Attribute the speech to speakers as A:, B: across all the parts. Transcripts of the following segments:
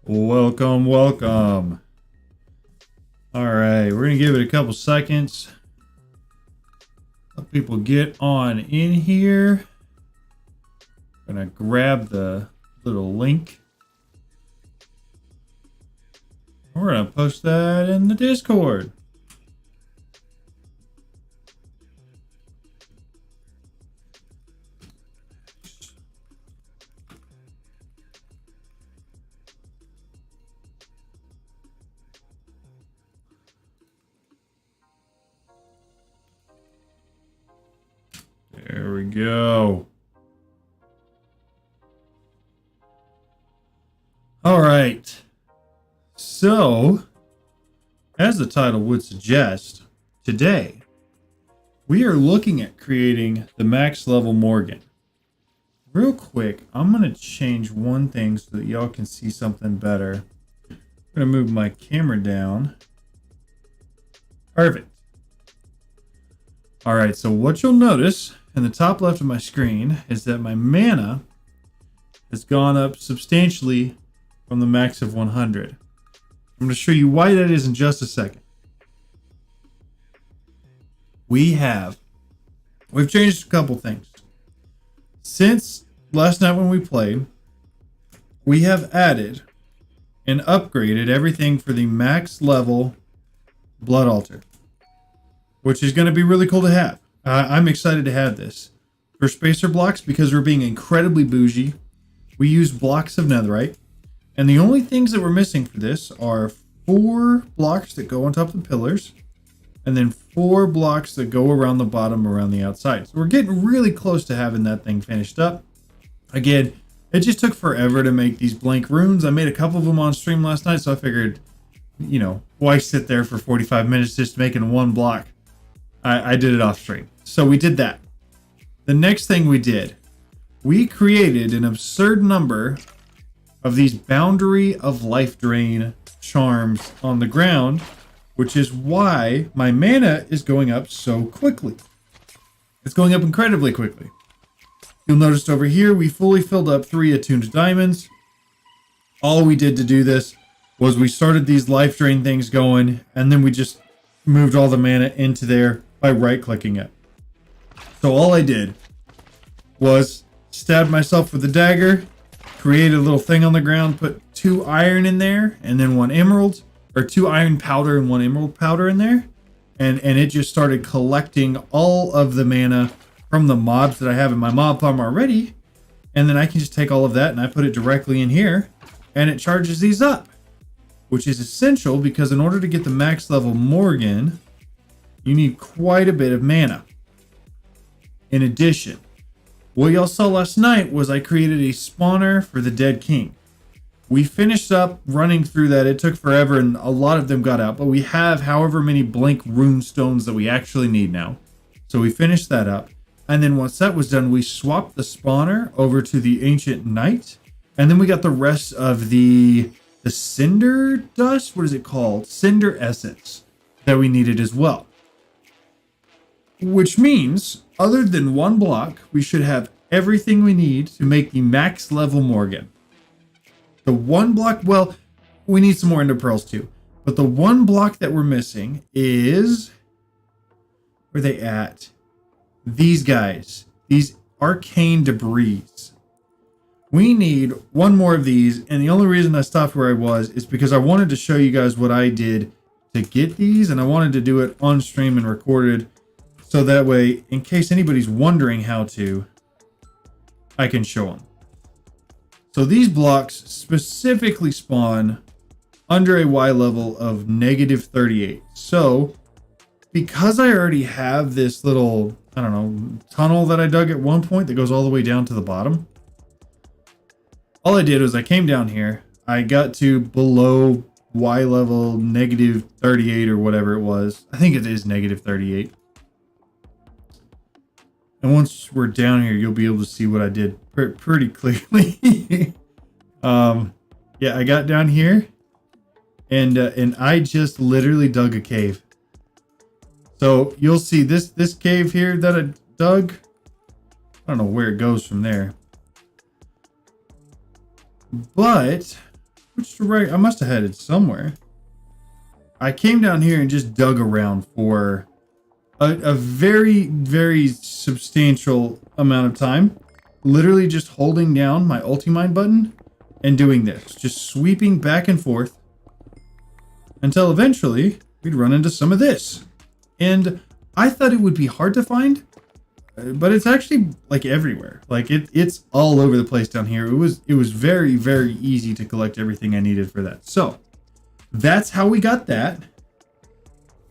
A: Welcome, welcome. All right, we're gonna give it a couple seconds. Let people get on in here. Gonna grab the little link. We're gonna post that in the Discord. There we go. All right. So, as the title would suggest, today we are looking at creating the max level Morgan. Real quick, I'm going to change one thing so that y'all can see something better. I'm going to move my camera down. Perfect. All right, so what you'll notice in the top left of my screen is that my mana has gone up substantially from the max of 100. I'm going to show you why that is in just a second. We've changed a couple things. Since last night when we played, we have added and upgraded everything for the max level Blood Altar, which is going to be really cool to have. I'm excited to have this. For spacer blocks, because we're being incredibly bougie, we use blocks of netherite. And the only things that we're missing for this are 4 blocks that go on top of the pillars, and then 4 blocks that go around the bottom, around the outside. So we're getting really close to having that thing finished up. Again, it just took forever to make these blank runes. I made a couple of them on stream last night, so I figured, why sit there for 45 minutes just making one block? I did it off stream. So we did that. The next thing we did, we created an absurd number of these Boundary of Life Drain charms on the ground, which is why my mana is going up so quickly. It's going up incredibly quickly. You'll notice over here, we fully filled up 3 attuned diamonds. All we did to do this was we started these life drain things going, and then we just moved all the mana into there by right-clicking it. So all I did was stab myself with a dagger, create a little thing on the ground, put 2 iron in there, and then 1 emerald, or 2 iron powder and 1 emerald powder in there, and it just started collecting all of the mana from the mobs that I have in my mob farm already, and then I can just take all of that and I put it directly in here, and it charges these up, which is essential because in order to get the max level Morgan, you need quite a bit of mana. In addition, what y'all saw last night was I created a spawner for the Dead King. We finished up running through that. It took forever and a lot of them got out, but we have however many blank rune stones that we actually need now. So we finished that up. And then once that was done, we swapped the spawner over to the Ancient Knight. And then we got the rest of the cinder dust. What is it called? Cinder essence that we needed as well. Which means, other than 1 block, we should have everything we need to make the max level Morgan. The 1 block, well, we need some more ender pearls too. But the 1 block that we're missing is, where are they at? These guys, these arcane debris. We need 1 more of these, and the only reason I stopped where I was is because I wanted to show you guys what I did to get these, and I wanted to do it on stream and recorded. So that way, in case anybody's wondering how to, I can show them. So these blocks specifically spawn under a Y level of -38. So because I already have this little, tunnel that I dug at one point that goes all the way down to the bottom, all I did was I came down here, I got to below Y level -38 or whatever it was. I think it is -38. And once we're down here, you'll be able to see what I did pretty clearly. Yeah, I got down here and I just literally dug a cave. So you'll see this cave here that I dug. I don't know where it goes from there. But Which direction? I must have headed somewhere. I came down here and just dug around for a very, very substantial amount of time. Literally just holding down my Ultimine button and doing this. Just sweeping back and forth until eventually we'd run into some of this. And I thought it would be hard to find, but it's actually like everywhere. Like it's all over the place down here. It was very, very easy to collect everything I needed for that. So that's how we got that.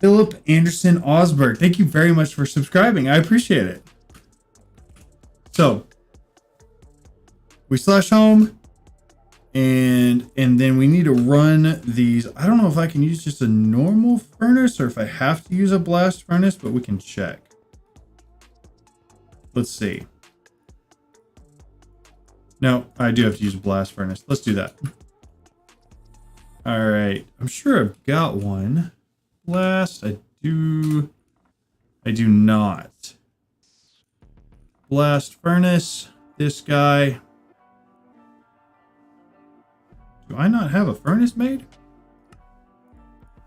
A: Philip Anderson Osberg, thank you very much for subscribing. I appreciate it. So we slash home, and then we need to run these. I don't know if I can use just a normal furnace or if I have to use a blast furnace, but we can check. Let's see. No, I do have to use a blast furnace. Let's do that. All right. I'm sure I've got one. Blast. I do not. Blast furnace. This guy. Do I not have a furnace made?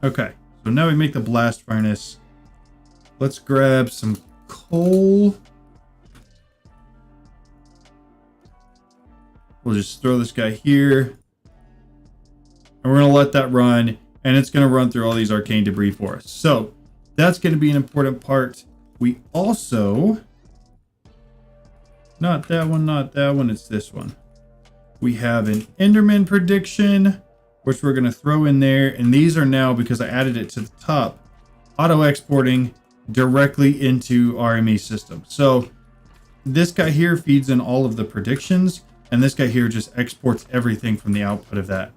A: Okay. So now we make the blast furnace. Let's grab some coal. We'll just throw this guy here. And we're going to let that run. And it's going to run through all these arcane debris for us. So that's going to be an important part. We also... Not that one. It's this one. We have an Enderman prediction, which we're going to throw in there. And these are now, because I added it to the top, auto-exporting directly into our ME system. So this guy here feeds in all of the predictions. And this guy here just exports everything from the output of that.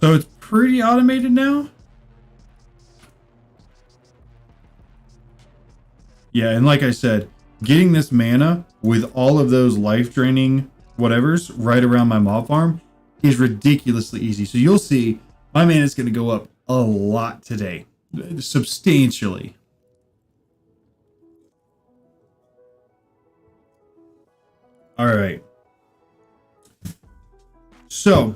A: So it's pretty automated now. Yeah, and like I said, getting this mana with all of those life-draining whatevers right around my mob farm is ridiculously easy. So you'll see my mana is going to go up a lot today. Substantially. All right. So...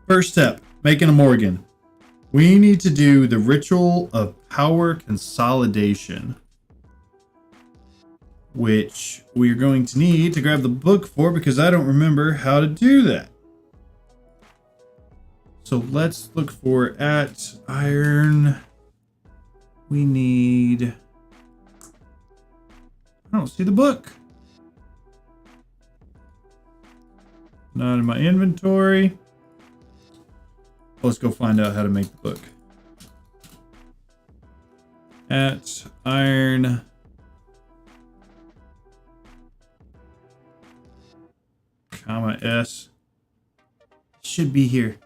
A: First step, making a Morgan. We need to do the ritual of power consolidation, which we're going to need to grab the book for because I don't remember how to do that. So let's look for at iron. We need... I don't see the book. Not in my inventory. Let's go find out how to make the book. At iron. Comma S. Should be here.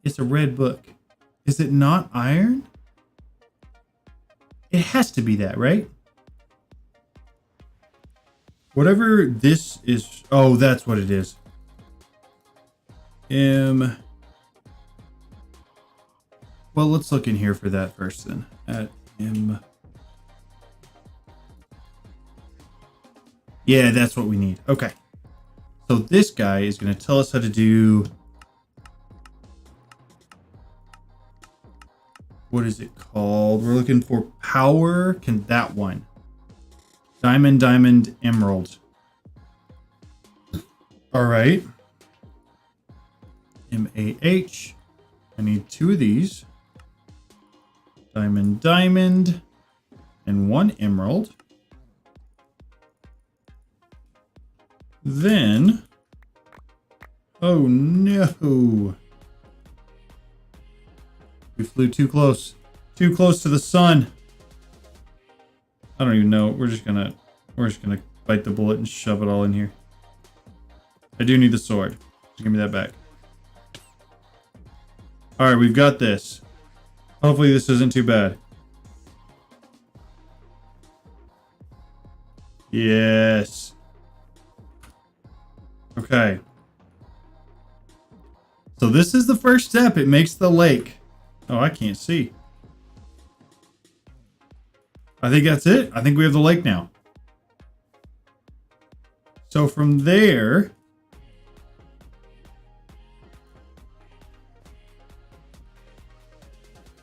A: It's a red book. Is it not iron? It has to be that, right? Whatever this is. Oh, that's what it is. Well, let's look in here for that first then. At M. Yeah, that's what we need. Okay. So this guy is going to tell us how to do... What is it called? We're looking for power. That one. Diamond, diamond, emerald. All right. M-A-H. I need 2 of these. Diamond, diamond, and 1 emerald. Then, oh no. We flew too close. Too close to the sun. I don't even know. We're just gonna bite the bullet and shove it all in here. I do need the sword. Just give me that back. Alright, we've got this. Hopefully this isn't too bad. Yes. Okay. So this is the first step. It makes the lake. Oh, I can't see. I think that's it. I think we have the lake now. So from there,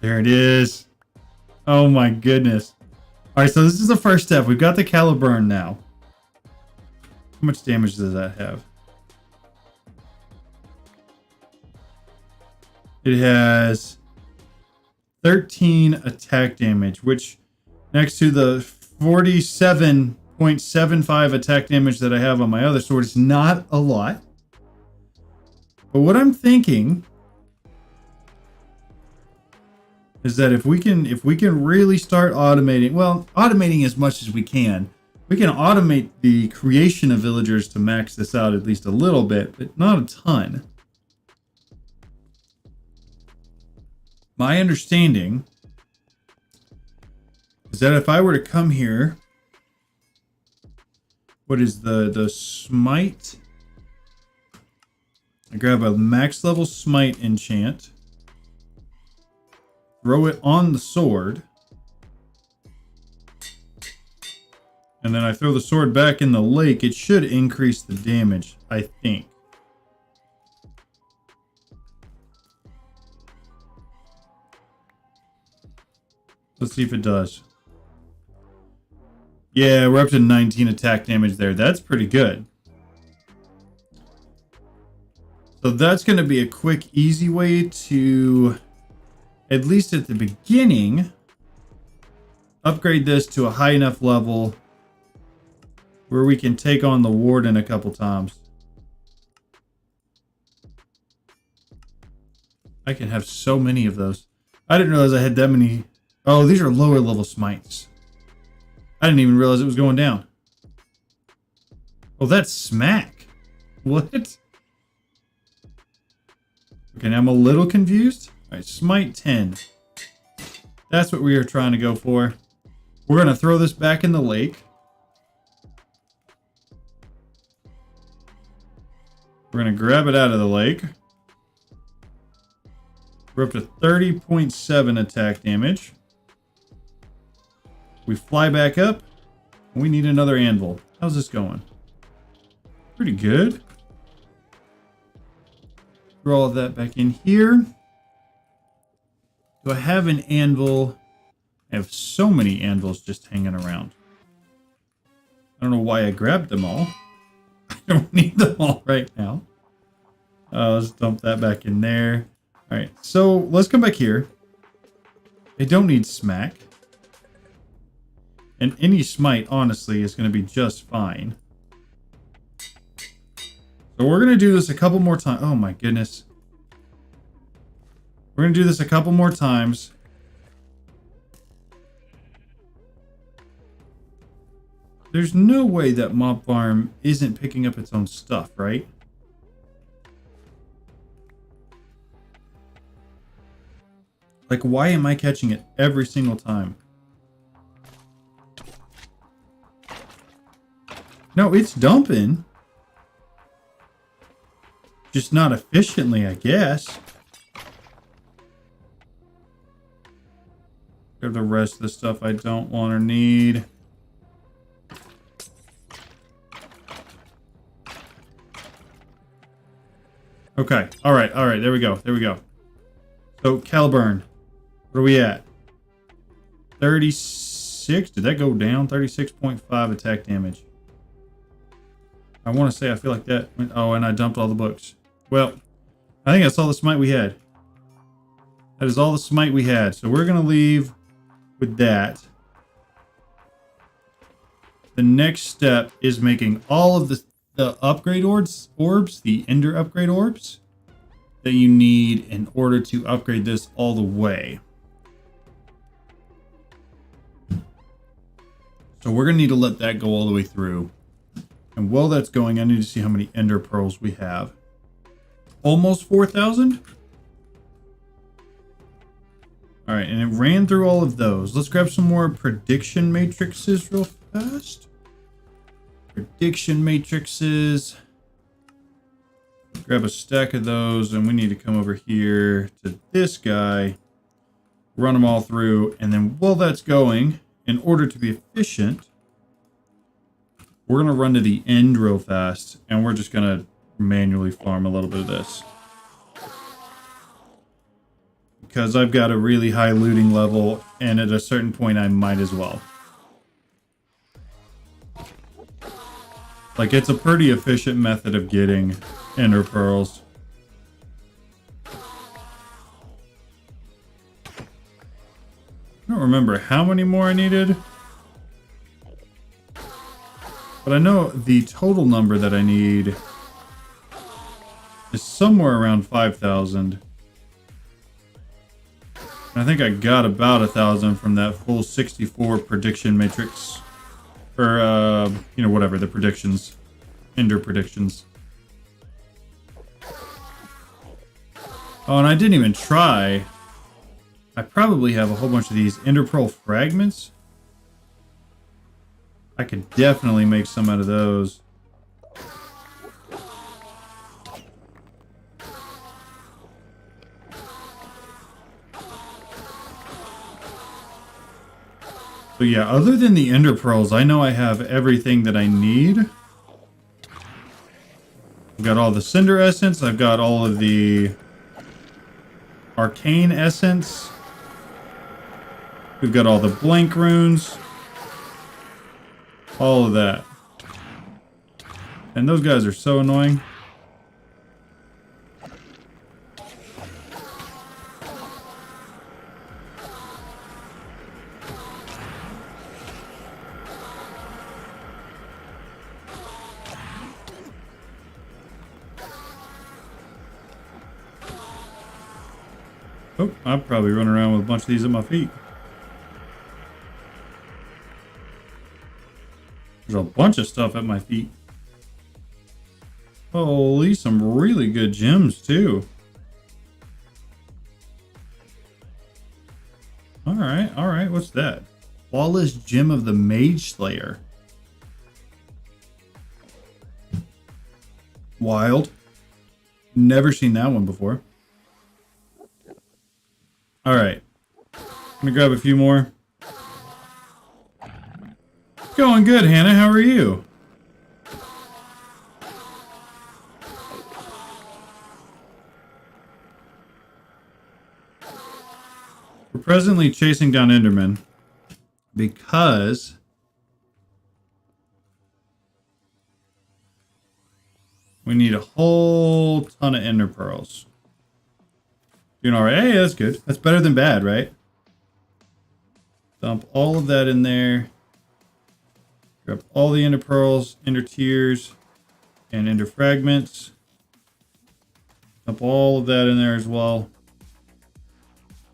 A: there it is. Oh my goodness. All right, so this is the first step. We've got the Caliburn now. How much damage does that have? It has 13 attack damage, which next to the 47.75 attack damage that I have on my other sword is not a lot. But what I'm thinking is that if we can really start automating, well, automating as much as we can automate the creation of villagers to max this out at least a little bit, but not a ton. My understanding is that if I were to come here, what is the smite? I grab a max level smite enchant, throw it on the sword, and then I throw the sword back in the lake. It should increase the damage, I think. Let's see if it does. Yeah, we're up to 19 attack damage there. That's pretty good. So that's going to be a quick, easy way to, at least at the beginning, upgrade this to a high enough level where we can take on the warden a couple times. I can have so many of those. I didn't realize I had that many. Oh, these are lower level smites. I didn't even realize it was going down. Oh, that's smack. What? Okay, now I'm a little confused. All right, smite 10. That's what we are trying to go for. We're going to throw this back in the lake. We're going to grab it out of the lake. We're up to 30.7 attack damage. We fly back up. We need another anvil. How's this going? Pretty good. Throw all of that back in here. Do I have an anvil? I have so many anvils just hanging around. I don't know why I grabbed them all. I don't need them all right now. Let's dump that back in there. All right, so let's come back here. They don't need smack. And any smite, honestly, is going to be just fine. So we're going to do this a couple more times. Oh my goodness. We're going to do this a couple more times. There's no way that Mob Farm isn't picking up its own stuff, right? Like, why am I catching it every single time? No, it's dumping. Just not efficiently, I guess. Grab the rest of the stuff I don't want or need. Okay. All right. There we go. So, Caliburn. What are we at? 36? Did that go down? 36.5 attack damage. I want to say I feel like that went... Oh, and I dumped all the books. Well, I think that's all the smite we had. That is all the smite we had. So we're going to leave with that. The next step is making all of the upgrade orbs, the ender upgrade orbs, that you need in order to upgrade this all the way. So we're going to need to let that go all the way through. And while that's going, I need to see how many ender pearls we have. Almost 4,000? All right, and it ran through all of those. Let's grab some more prediction matrices real fast. Prediction matrices. Grab a stack of those, and we need to come over here to this guy. Run them all through, and then while that's going, in order to be efficient, We're going to run to the end real fast, and we're just going to manually farm a little bit of this. Because I've got a really high looting level, and at a certain point I might as well. Like, it's a pretty efficient method of getting ender pearls. I don't remember how many more I needed. But I know the total number that I need is somewhere around 5,000. I think I got about 1,000 from that full 64 prediction matrix. Or, you know, whatever, the predictions. Ender predictions. Oh, and I didn't even try. I probably have a whole bunch of these ender pearl fragments. I could definitely make some out of those. So yeah, other than the ender pearls, I know I have everything that I need. I've got all the cinder essence. I've got all of the arcane essence. We've got all the blank runes. All of that. And those guys are so annoying. Oh, I'm probably running around with a bunch of these at my feet. There's a bunch of stuff at my feet. Holy, some really good gems too. Alright, what's that? Flawless Gem of the Mage Slayer. Wild. Never seen that one before. Alright. I'm gonna grab a few more. Going good, Hannah. How are you? We're presently chasing down Enderman because we need a whole ton of Ender Pearls. You know, hey, that's good. That's better than bad, right? Dump all of that in there. Grab all the Ender Pearls, Ender Tears, and Ender Fragments. Dump all of that in there as well.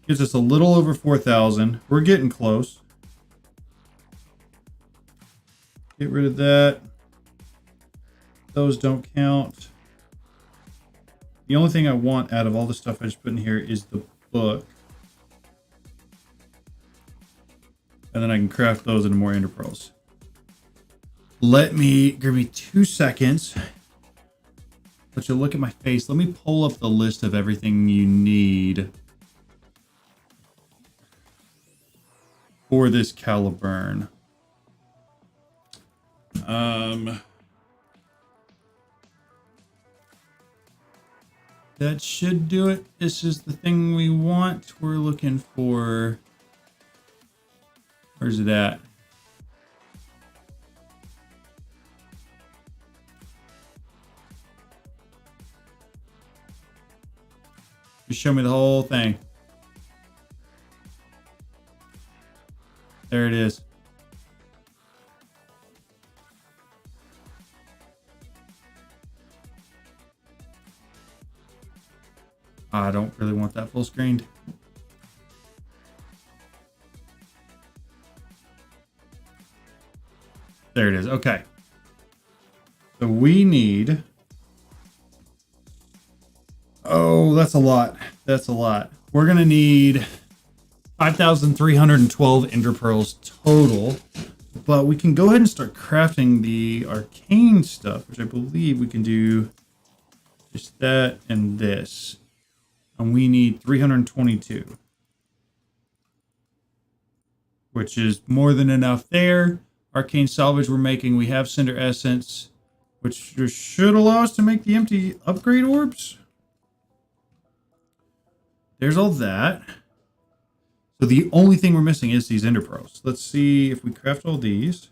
A: Gives us a little over 4,000. We're getting close. Get rid of that. Those don't count. The only thing I want out of all the stuff I just put in here is the book. And then I can craft those into more Ender Pearls. Give me 2 seconds. Let you look at my face. Let me pull up the list of everything you need for this Caliburn. That should do it. This is the thing we want. We're looking for... Where's it at? Just show me the whole thing. There it is. I don't really want that full screened. There it is. Okay. So we need... Oh, that's a lot. That's a lot. We're going to need 5,312 Ender Pearls total. But we can go ahead and start crafting the arcane stuff, which I believe we can do just that and this. And we need 322. Which is more than enough there. Arcane salvage we're making. We have cinder essence, which should allow us to make the empty upgrade orbs. There's all that. So the only thing we're missing is these ender pearls. Let's see if we craft all these.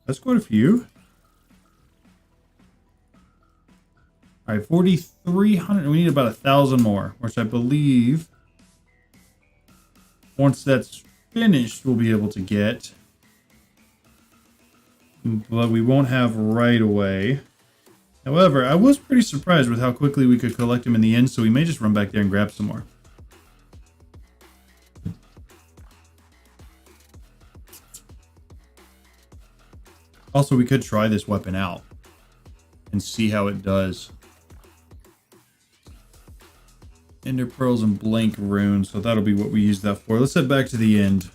A: That's quite a few. All right, 4,300. We need about 1,000 more, which I believe once that's finished, we'll be able to get. But we won't have right away. However, I was pretty surprised with how quickly we could collect them in the end, so we may just run back there and grab some more. Also, we could try this weapon out and see how it does. Ender pearls and blank runes, so that'll be what we use that for. Let's head back to the end.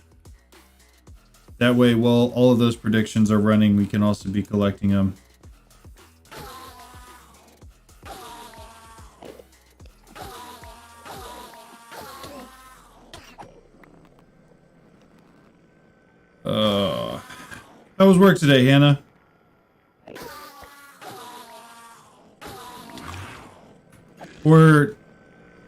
A: That way, while all of those predictions are running, we can also be collecting them. How was work today, Hannah? Or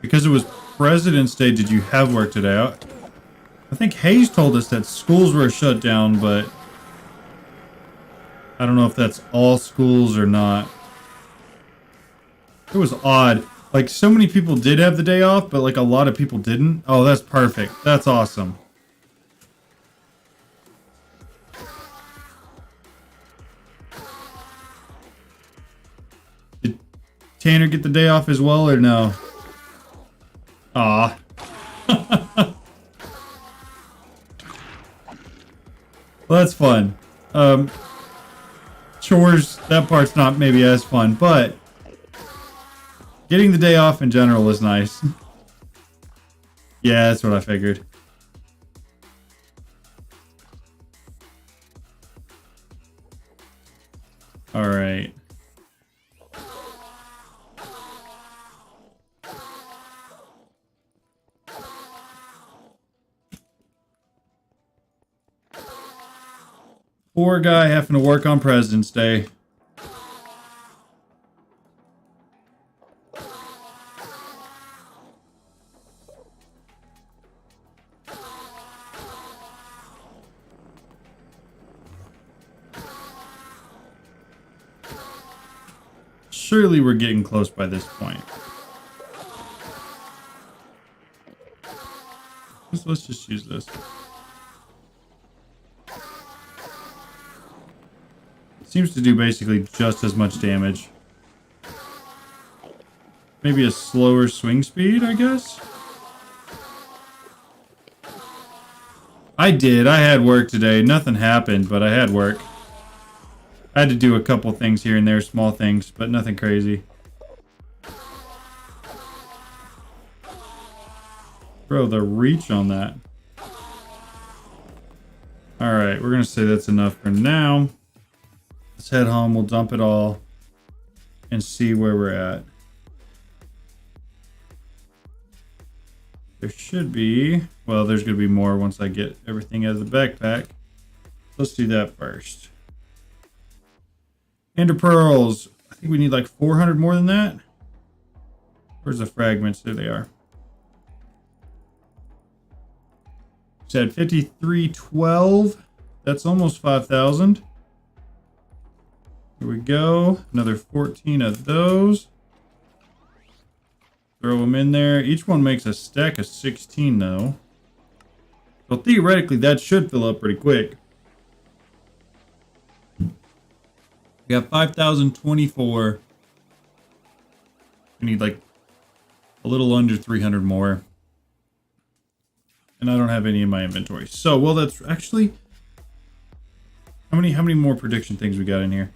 A: because it was President's Day, did you have work today? I think Hayes told us that schools were shut down, but I don't know if that's all schools or not. It was odd. Like, so many people did have the day off, but like a lot of people didn't. Oh, that's perfect. That's awesome. Did Tanner get the day off as well, or no? Aw. Well, that's fun. Chores, that part's not maybe as fun, but getting the day off in general is nice. Yeah, that's what I figured. All right. Poor guy having to work on President's Day. Surely we're getting close by this point. Let's just use this. Seems to do basically just as much damage. Maybe a slower swing speed, I guess? I had work today. Nothing happened, but I had work. I had to do a couple things here and there, small things, but nothing crazy. Bro, the reach on that. Alright, we're going to say that's enough for now. Let's head home. We'll dump it all and see where we're at. There should be, well, there's going to be more once I get everything out of the backpack. Let's do that first. Ender pearls. I think we need like 400 more than that. Where's the fragments? There they are. Said 5312. That's almost 5,000. Here we go. Another 14 of those. Throw them in there. Each one makes a stack of 16 though. So theoretically that should fill up pretty quick. We got 5,024. We need like a little under 300 more. And I don't have any in my inventory. So, well, that's actually... How many more prediction things we got in here?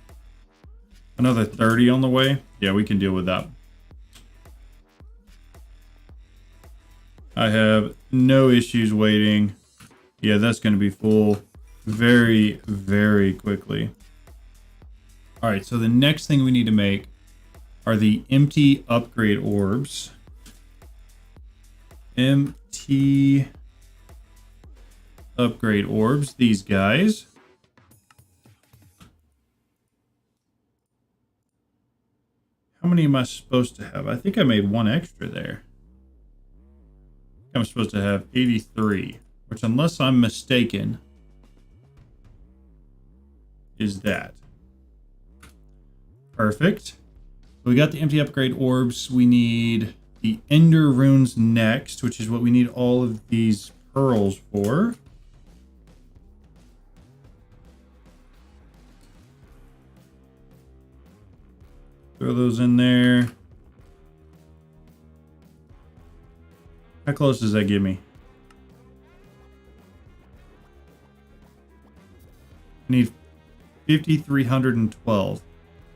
A: Another 30 on the way? Yeah, we can deal with that. I have no issues waiting. Yeah, that's going to be full very, very quickly. All right, so the next thing we need to make are the empty upgrade orbs. Empty upgrade orbs, these guys. How many am I supposed to have? I think I made one extra there. I'm supposed to have 83, which, unless I'm mistaken, is that. Perfect. We got the empty upgrade orbs. We need the Ender runes next, which is what we need all of these pearls for. Throw those in there. How close does that give me? I need 5,312.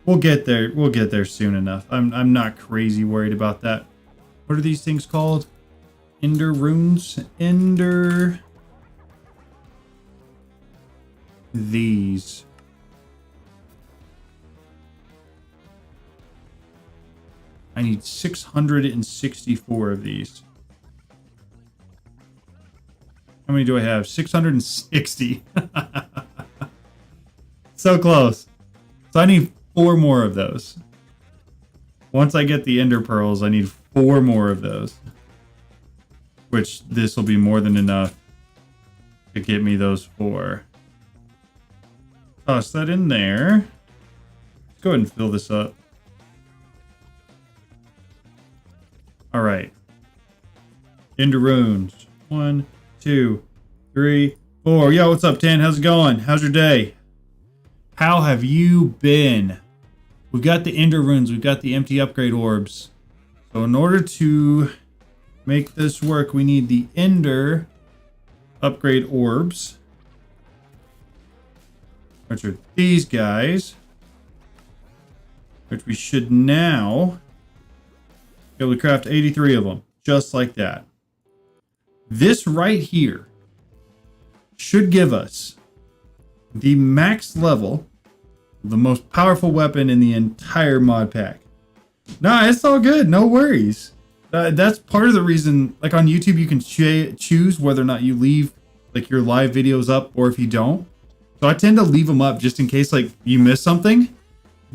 A: We'll get there. We'll get there soon enough. I'm not crazy worried about that. What are these things called? Ender runes? Ender. These. I need 664 of these. How many do I have? 660. So close. So I need 4 more of those. Once I get the Ender Pearls, I need 4 more of those. Which this will be more than enough to get me those 4. Toss that in there. Let's go ahead and fill this up. Alright. Ender runes. 1, 2, 3, 4. Yo, what's up, Tan? How's it going? How's your day? How have you been? We've got the Ender runes. We've got the empty upgrade orbs. So in order to make this work, we need the Ender upgrade orbs, which are these guys, which we should now be able to craft 83 of them, just like that. This right here should give us the max level, the most powerful weapon in the entire mod pack. Nah, it's all good. No worries. That's part of the reason, like on YouTube, you can choose whether or not you leave like your live videos up or if you don't. So I tend to leave them up just in case like you miss something.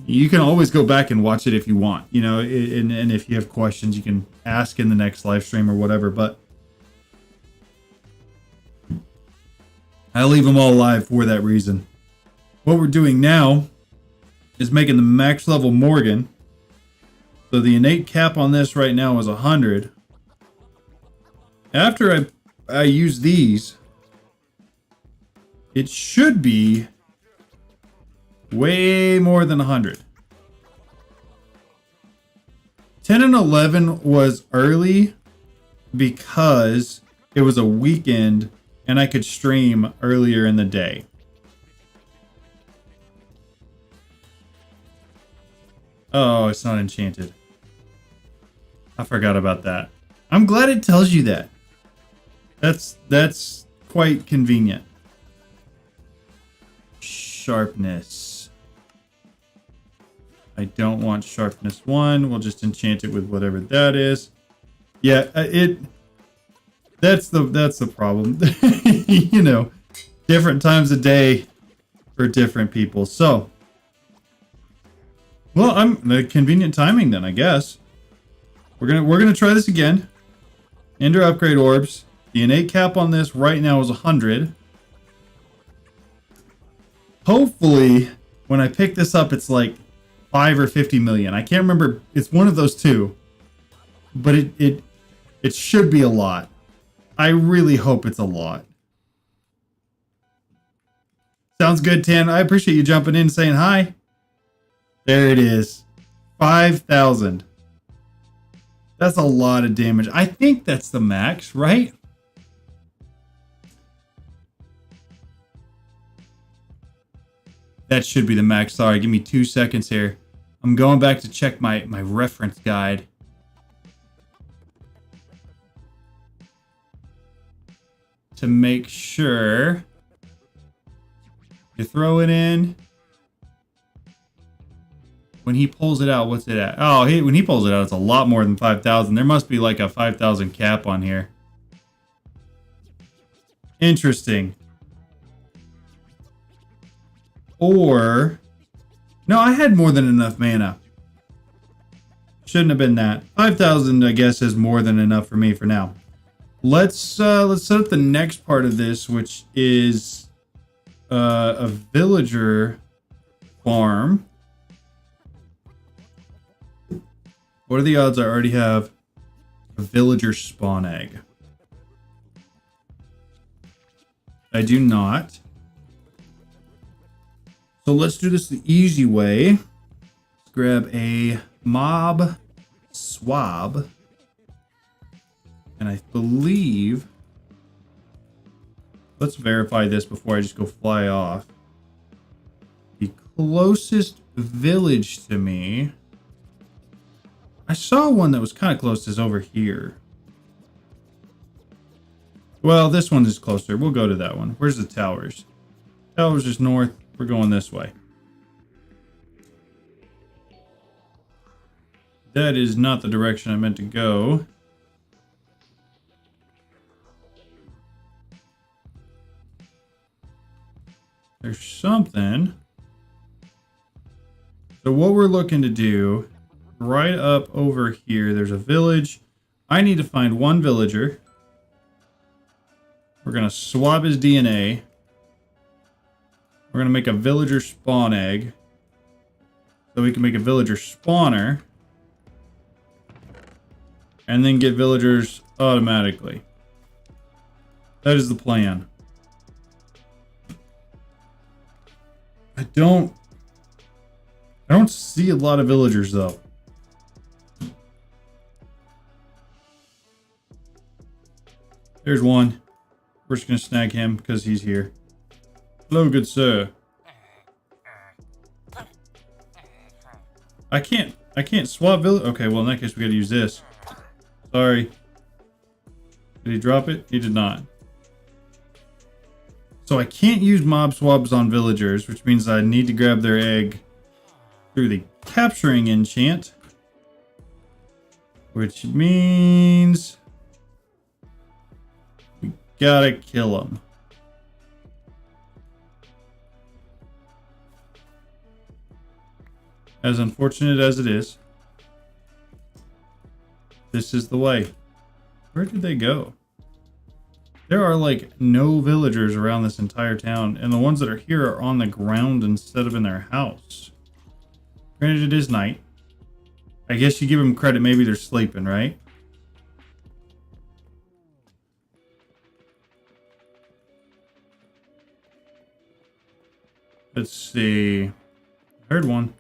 A: You can always go back and watch it if you want, you know, and if you have questions, you can ask in the next live stream or whatever. But I leave them all live for that reason. What we're doing now is making the max level Morgan. So the innate cap on this right now is 100. After I use these, it should be way more than 100. 10 and 11 was early because it was a weekend and I could stream earlier in the day. Oh, it's not enchanted. I forgot about that. I'm glad it tells you that. That's quite convenient. Sharpness. I don't want sharpness 1. We'll just enchant it with whatever that is. Yeah, that's the problem. You know, different times of day for different people. So, well, I'm the convenient timing then, I guess. We're gonna try this again. Ender upgrade orbs. The innate cap on this right now is 100. Hopefully, when I pick this up, it's like 5 or 50 million. I can't remember. It's one of those two. But it should be a lot. I really hope it's a lot. Sounds good, Tan. I appreciate you jumping in and saying hi. There it is. 5,000. That's a lot of damage. I think that's the max, right? That should be the max. Sorry, give me 2 seconds here. I'm going back to check my reference guide. To make sure. You throw it in. When he pulls it out, what's it at? Oh, when he pulls it out, it's a lot more than 5,000. There must be like a 5,000 cap on here. Interesting. Or... No, I had more than enough mana. Shouldn't have been that. 5,000, I guess, is more than enough for me for now. Let's set up the next part of this, which is a villager farm. What are the odds I already have a villager spawn egg? I do not. So let's do this the easy way. Let's grab a mob swab. And I believe... Let's verify this before I just go fly off. The closest village to me... I saw one that was kind of close is over here. Well, this one is closer. We'll go to that one. Where's the towers? Towers is north. We're going this way. That is not the direction I meant to go. There's something. So what we're looking to do, right up over here, there's a village. I need to find one villager. We're going to swab his DNA. We're going to make a villager spawn egg. So we can make a villager spawner. And then get villagers automatically. That is the plan. I don't see a lot of villagers though. There's one. We're just gonna snag him because he's here. Hello, good sir. I can't swap village. Okay, well in that case we gotta use this. Sorry. Did he drop it? He did not. So I can't use mob swabs on villagers, which means I need to grab their egg through the capturing enchant. Which means we gotta kill them. As unfortunate as it is, this is the way. Where did they go? There are like no villagers around this entire town, and the ones that are here are on the ground instead of in their house. Granted, it is night. I guess you give them credit, maybe they're sleeping, right? Let's see. Heard one.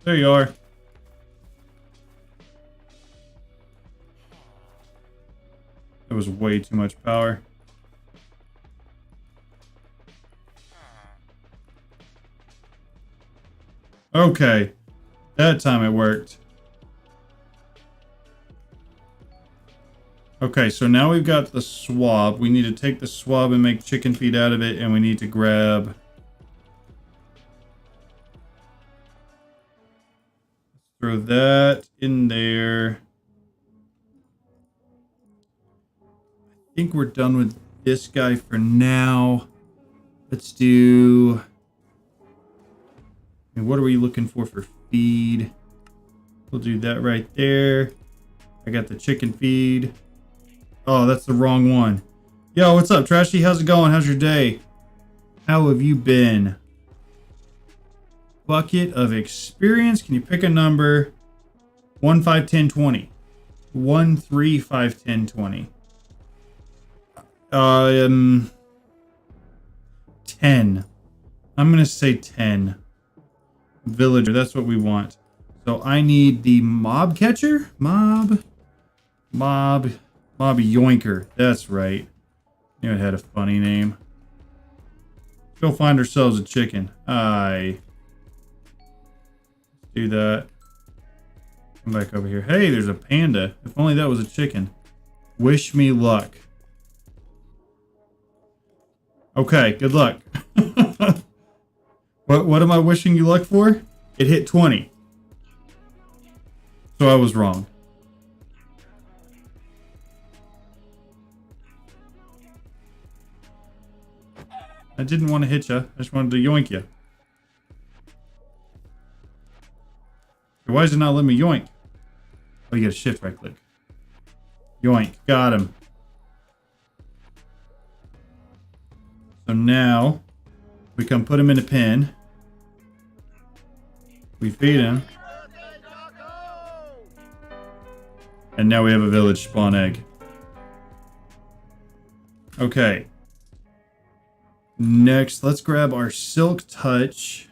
A: There you are. That was way too much power. Okay. That time it worked. Okay, so now we've got the swab. We need to take the swab and make chicken feed out of it, and we need to grab... Throw that in there. I think we're done with this guy for now. Let's do... And what are we looking for feed? We'll do that right there. I got the chicken feed. Oh, that's the wrong one. Yo, what's up, Trashy? How's it going? How's your day? How have you been? Bucket of experience. Can you pick a number? 1, 5, 10, 20. 1, 3, 5, 10, 20. 10. I'm gonna say 10. Villager, that's what we want. So I need the mob catcher? Mob yoinker. That's right. Knew it had a funny name. Go find ourselves a chicken. Let's do that. Come back over here. Hey, there's a panda. If only that was a chicken. Wish me luck. Okay, good luck. What am I wishing you luck for? It hit 20. So I was wrong. I didn't want to hit you. I just wanted to yoink you. Why does it not let me yoink? Oh, you gotta shift right click. Yoink. Got him. So now we come put him in a pen. We feed him. And now we have a village spawn egg. Okay. Next, let's grab our Silk Touch.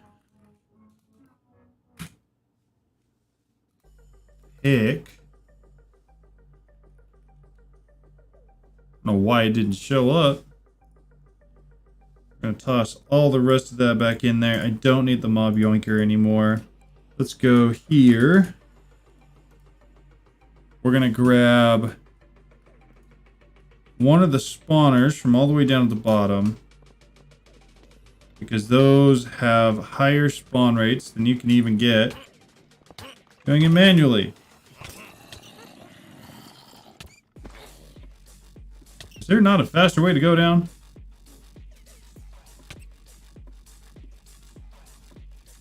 A: Pick. I don't know why it didn't show up. I'm going to toss all the rest of that back in there. I don't need the mob yoinker anymore. Let's go here. We're going to grab one of the spawners from all the way down at the bottom, because those have higher spawn rates than you can even get doing it manually. Is there not a faster way to go down?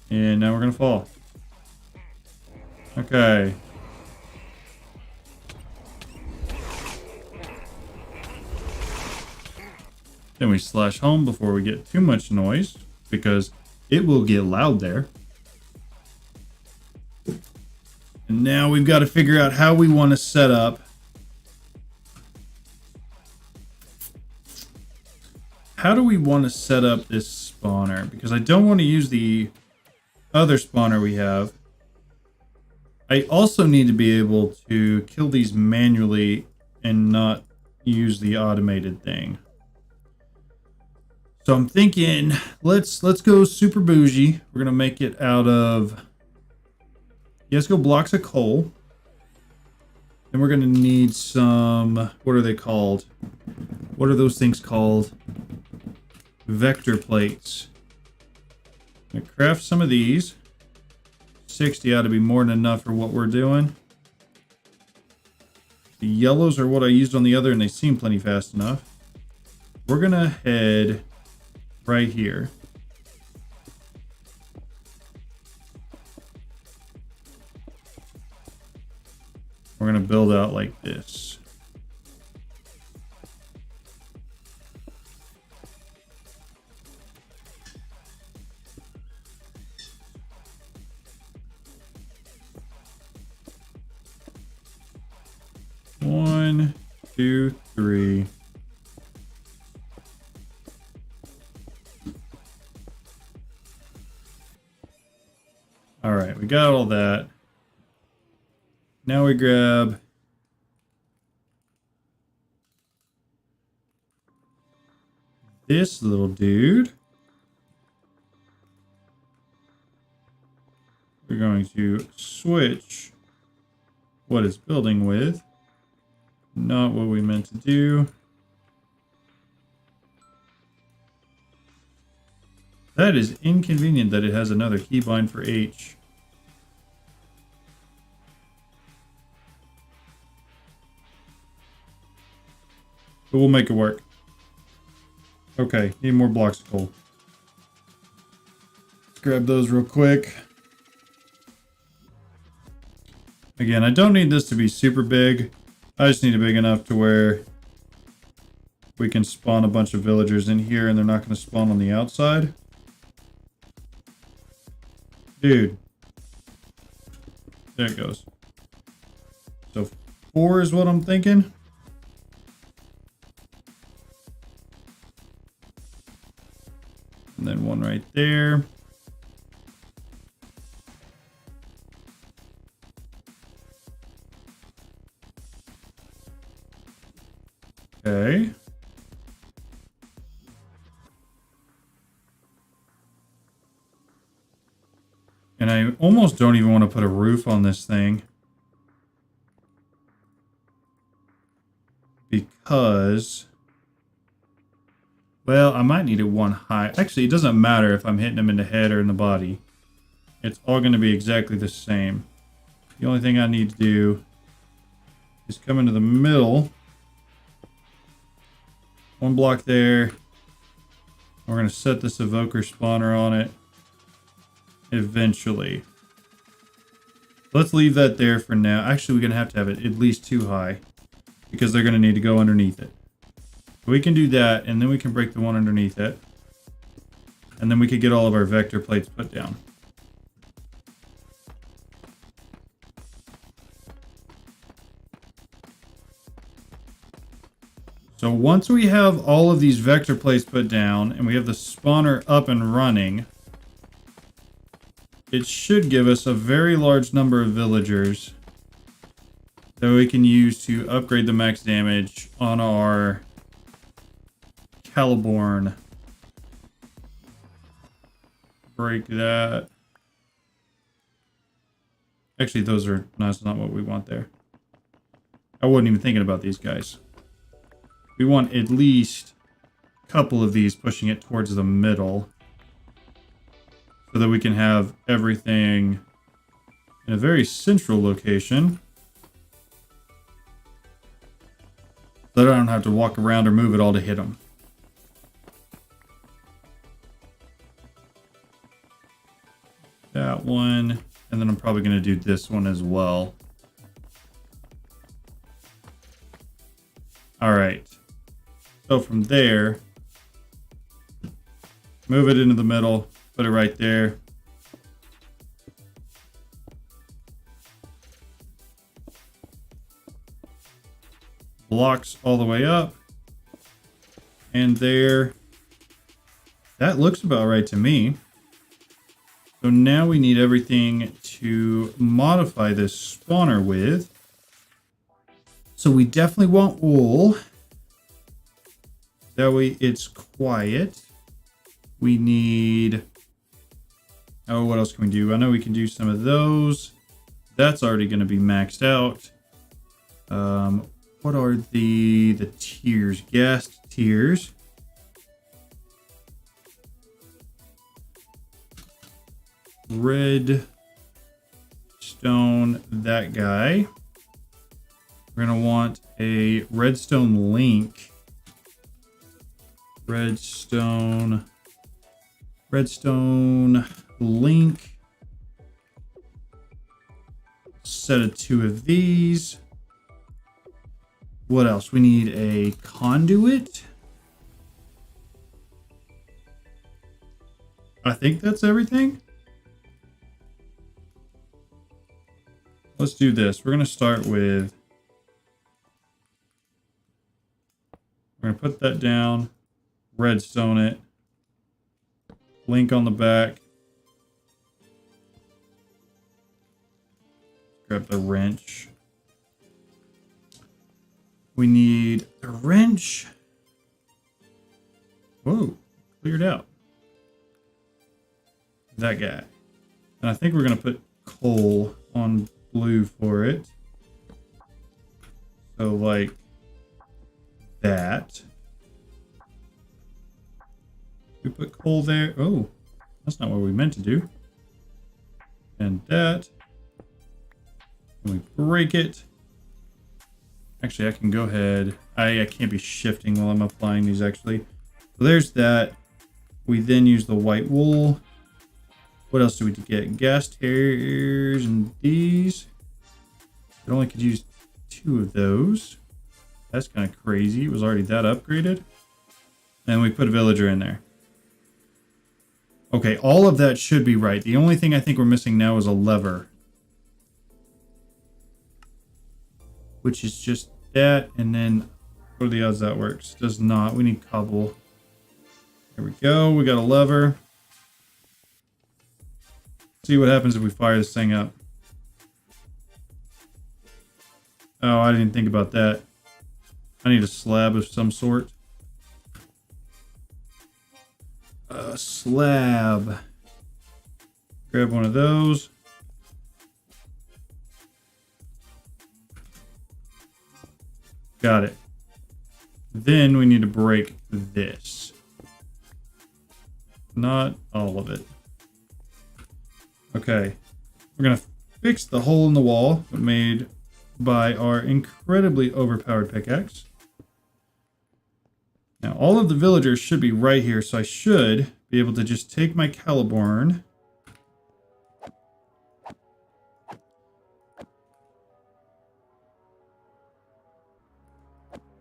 A: And now we're gonna fall. Okay. Then we slash home before we get too much noise, because it will get loud there. And now we've got to figure out how we want to set up. How do we want to set up this spawner? Because I don't want to use the other spawner we have. I also need to be able to kill these manually and not use the automated thing. So I'm thinking, let's go super bougie. We're gonna make it out of, let's go blocks of coal. Then we're gonna need some, what are they called? What are those things called? Vector plates. I'm gonna craft some of these. 60 ought to be more than enough for what we're doing. The yellows are what I used on the other, and they seem plenty fast enough. We're gonna head right here. We're gonna build out like this. One, two, three. All right, we got all that. Now we grab this little dude. We're going to switch what it's building with. Not what we meant to do. That is inconvenient that it has another keybind for H. But we'll make it work. Okay, need more blocks of coal. Let's grab those real quick. Again, I don't need this to be super big. I just need it big enough to where we can spawn a bunch of villagers in here and they're not going to spawn on the outside. Dude. There it goes. So 4 is what I'm thinking. And then one right there. Okay. And I almost don't even want to put a roof on this thing. Because, well, I might need it one high. Actually, it doesn't matter if I'm hitting him in the head or in the body. It's all going to be exactly the same. The only thing I need to do is come into the middle. One block there. We're going to set this evoker spawner on it eventually. Let's leave that there for now. Actually, we're going to have it at least 2 high because they're going to need to go underneath it. We can do that, and then we can break the one underneath it. And then we could get all of our vector plates put down. So once we have all of these vector plates put down and we have the spawner up and running, it should give us a very large number of villagers that we can use to upgrade the max damage on our Caliborn. Break that. Actually, that's not what we want there. I wasn't even thinking about these guys. We want at least a couple of these pushing it towards the middle so that we can have everything in a very central location. So that I don't have to walk around or move it all to hit them. That one, and then I'm probably going to do this one as well. All right. So from there, move it into the middle, put it right there. Blocks all the way up. And there. That looks about right to me. So now we need everything to modify this spawner with. So we definitely want wool. That way it's quiet. We need... Oh, what else can we do? I know we can do some of those. That's already going to be maxed out. What are the tiers? Guest tiers. Red stone, that guy. We're going to want a redstone link. Redstone link. Set of 2 of these. What else? We need a conduit. I think that's everything. Let's do this. We're going to start with... We're going to put that down. Redstone it. Link on the back. Grab the wrench. We need the wrench. Whoa, cleared out. That guy. And I think we're going to put coal on blue for it. So like that. We put coal there. Oh, that's not what we meant to do. And that. And we break it. Actually, I can go ahead. I can't be shifting while I'm applying these, actually. So there's that. We then use the white wool. What else do we get? Gas tears and these. I only could use 2 of those. That's kind of crazy. It was already that upgraded. And we put a villager in there. Okay, all of that should be right. The only thing I think we're missing now is a lever. Which is just that, and then what are the odds that works? Does not. We need cobble. There we go. We got a lever. See what happens if we fire this thing up. Oh, I didn't think about that. I need a slab of some sort. A slab. Grab one of those. Got it. Then we need to break this. Not all of it. Okay. We're going to fix the hole in the wall made by our incredibly overpowered pickaxe. Now, all of the villagers should be right here, so I should be able to just take my Caliburn.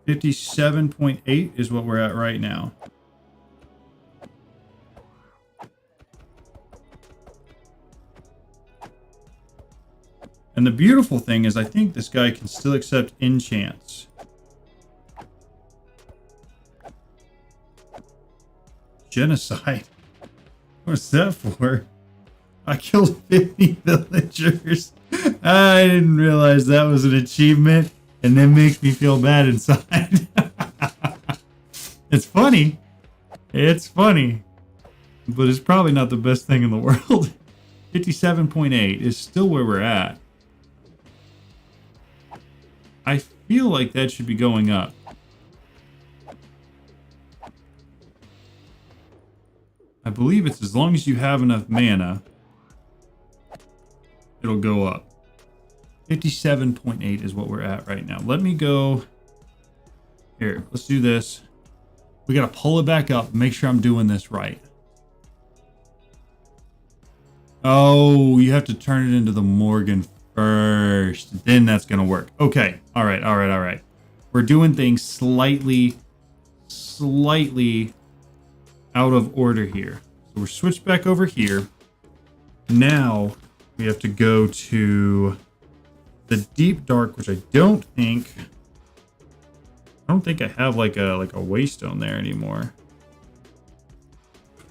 A: $57.8 is what we're at right now. And the beautiful thing is I think this guy can still accept enchants. Genocide. What's that for? I killed 50 villagers. I didn't realize that was an achievement, and that makes me feel bad inside. It's funny. It's funny. But it's probably not the best thing in the world. 57.8 is still where we're at. I feel like that should be going up. I believe it's as long as you have enough mana, it'll go up. 57.8 is what we're at right now. Let me go here. Let's do this. We got to pull it back up. Make sure I'm doing this right. Oh, you have to turn it into the Morgan first. Then that's going to work. Okay. All right. All right. All right. We're doing things slightly out of order here. So we're switched back over here. Now we have to go to the deep dark, which I don't think I have like a waystone there anymore.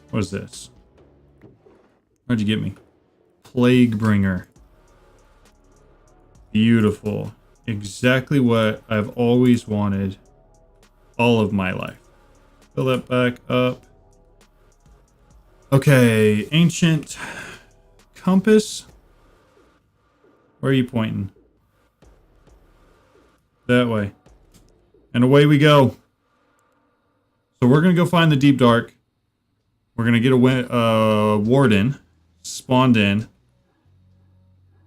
A: What is this? How'd you get me? Plague Bringer. Beautiful. Exactly what I've always wanted all of my life. Fill that back up. Okay, ancient compass. Where are you pointing? That way. And away we go. So we're going to go find the deep dark. We're going to get a warden spawned in.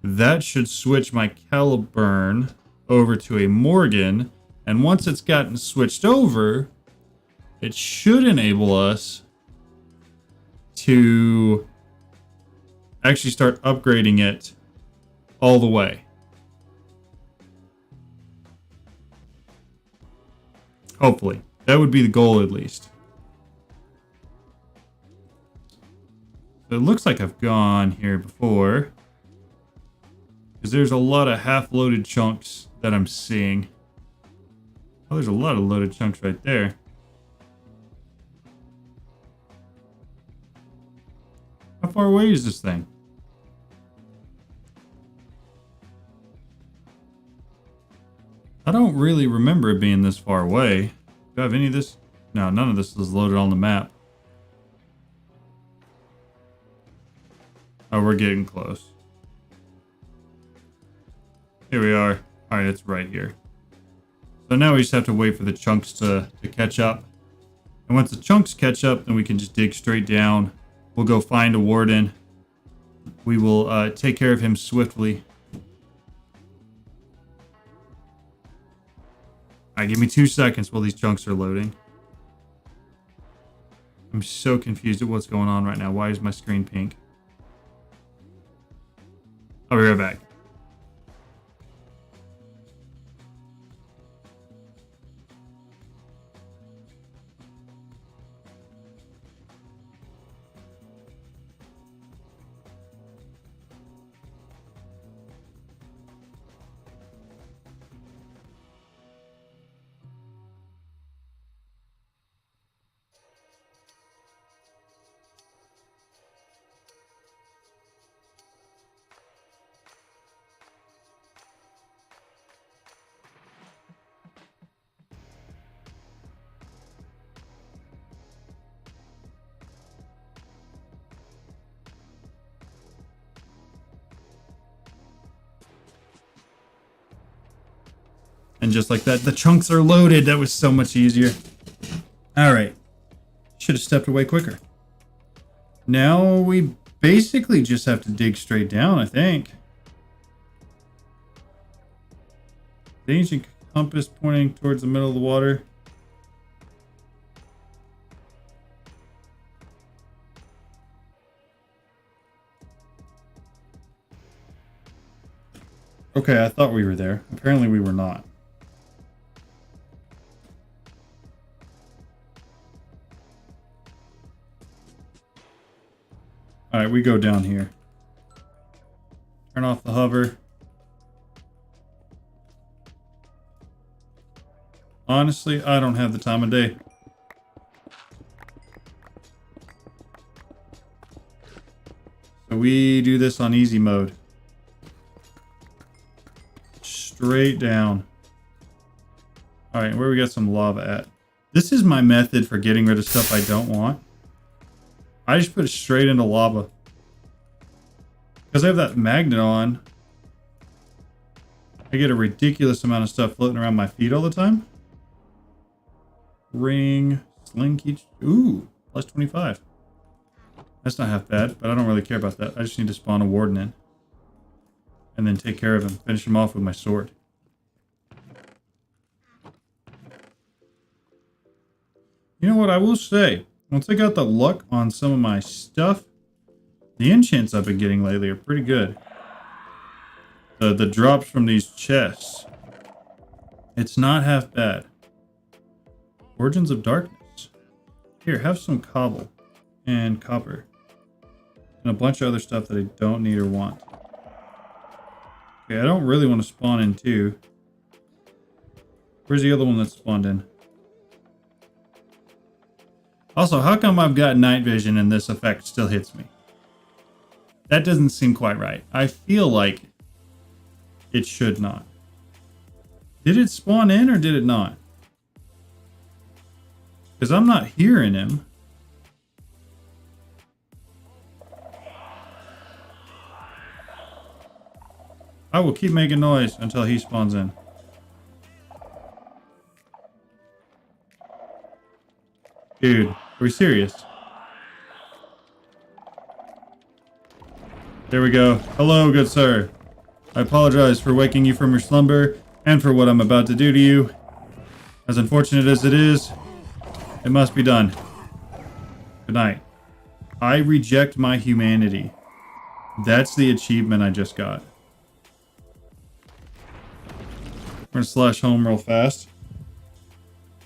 A: That should switch my Caliburn over to a Morgan. And once it's gotten switched over, it should enable us to actually start upgrading it all the way. Hopefully. That would be the goal at least. So it looks like I've gone here before, because there's a lot of half-loaded chunks that I'm seeing. Oh, there's a lot of loaded chunks right there. How far away is this thing? I don't really remember it being this far away. Do I have any of this? No, none of this is loaded on the map. Oh, we're getting close. Here we are. All right, it's right here. So now we just have to wait for the chunks to catch up. And once the chunks catch up, then we can just dig straight down. We'll go find a warden. We will take care of him swiftly. Alright, give me 2 seconds while these chunks are loading. I'm so confused at what's going on right now. Why is my screen pink? I'll be right back. And just like that, the chunks are loaded. That was so much easier. All right. Should have stepped away quicker. Now we basically just have to dig straight down, I think. The ancient compass pointing towards the middle of the water. Okay, I thought we were there. Apparently we were not. Alright, we go down here. Turn off the hover. Honestly, I don't have the time of day. So we do this on easy mode. Straight down. Alright, where we got some lava at? This is my method for getting rid of stuff I don't want. I just put it straight into lava. Because I have that magnet on, I get a ridiculous amount of stuff floating around my feet all the time. Ring, slinky, ooh, plus 25. That's not half bad, but I don't really care about that. I just need to spawn a warden in. And then take care of him. Finish him off with my sword. You know what I will say? Once I got the luck on some of my stuff, the enchants I've been getting lately are pretty good. The drops from these chests. It's not half bad. Origins of Darkness. Here, have some cobble and copper. And a bunch of other stuff that I don't need or want. Okay, I don't really want to spawn in two. Where's the other one that spawned in? Also, how come I've got night vision and this effect still hits me? That doesn't seem quite right. I feel like it should not. Did it spawn in or did it not? Because I'm not hearing him. I will keep making noise until he spawns in. Dude, are we serious? There we go. Hello, good sir. I apologize for waking you from your slumber and for what I'm about to do to you. As unfortunate as it is, it must be done. Good night. I reject my humanity. That's the achievement I just got. We're gonna slash home real fast.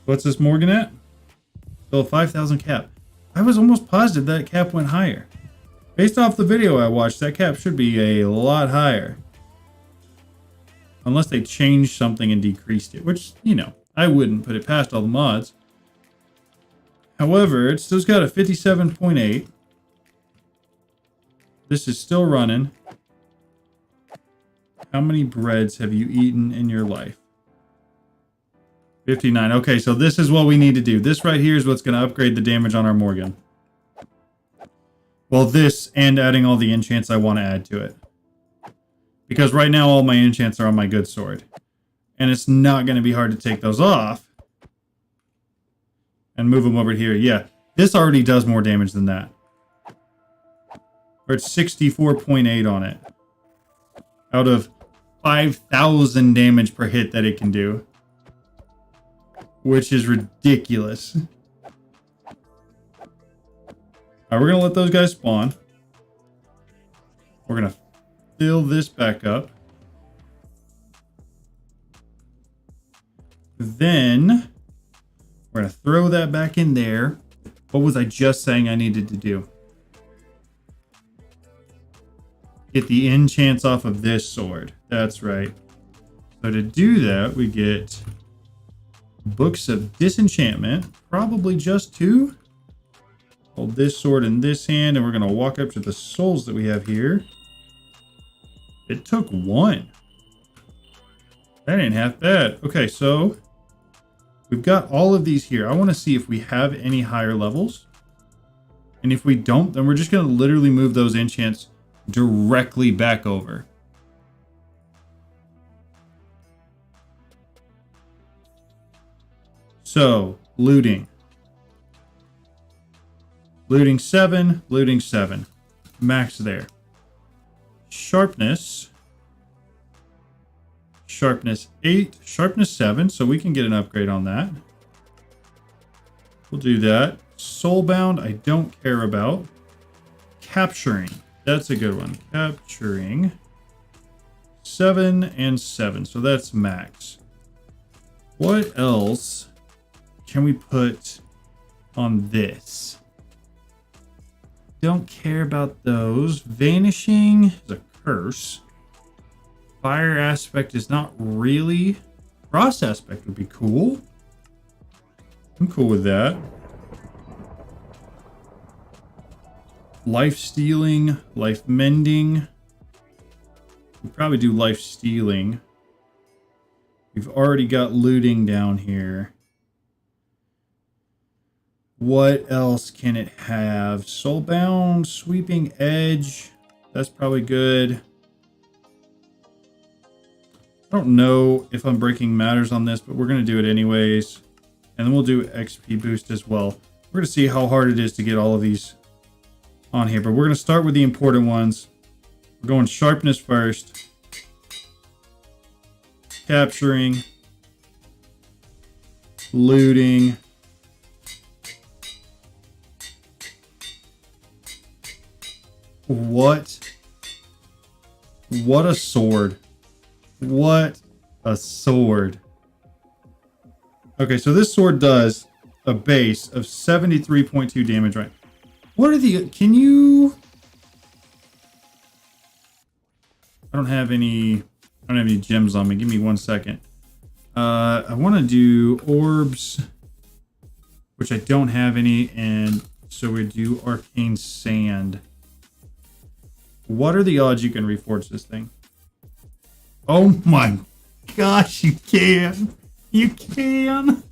A: What's this Morgan at? Still 5,000 cap. I was almost positive that cap went higher. Based off the video I watched, that cap should be a lot higher. Unless they changed something and decreased it, which, you know, I wouldn't put it past all the mods. However, it's still got a 57.8. This is still running. How many breads have you eaten in your life? 59. Okay, so this is what we need to do. This right here is what's going to upgrade the damage on our Morgan. Well, this and adding all the enchants I want to add to it. Because right now all my enchants are on my good sword. And it's not going to be hard to take those off. And move them over here. Yeah, this already does more damage than that. We're at 64.8 on it. Out of 5,000 damage per hit that it can do. Which is ridiculous. Alright, we're going to let those guys spawn. We're going to fill this back up. Then, we're going to throw that back in there. What was I just saying I needed to do? Get the enchants off of this sword. That's right. So to do that, we get Books of Disenchantment. Probably just 2. Hold this sword in this hand, and we're going to walk up to the souls that we have here. It took 1. That ain't half bad. Okay, so we've got all of these here. I want to see if we have any higher levels. And if we don't, then we're just going to literally move those enchants directly back over. So, looting. Looting 7, looting 7. Max there. Sharpness. Sharpness 8, sharpness 7, so we can get an upgrade on that. We'll do that. Soulbound, I don't care about. Capturing, that's a good one. Capturing. 7 and 7. So that's max. What else can we put on this? Don't care about those. Vanishing is a curse. Fire aspect is not really. Frost aspect would be cool. I'm cool with that. Life stealing, life mending. We'll probably do life stealing. We've already got looting down here. What else can it have? Soulbound, sweeping edge. That's probably good. I don't know if I'm breaking matters on this, but we're going to do it anyways. And then we'll do XP boost as well. We're going to see how hard it is to get all of these on here. But we're going to start with the important ones. We're going sharpness first. Capturing. Looting. What a sword. What a sword. Okay, so this sword does a base of 73.2 damage, right? What are the... Can you... I don't have any gems on me. Give me 1 second. I want to do orbs, which I don't have any, and so we do arcane sand. What are the odds you can reforge this thing? Oh my gosh, you can. You can.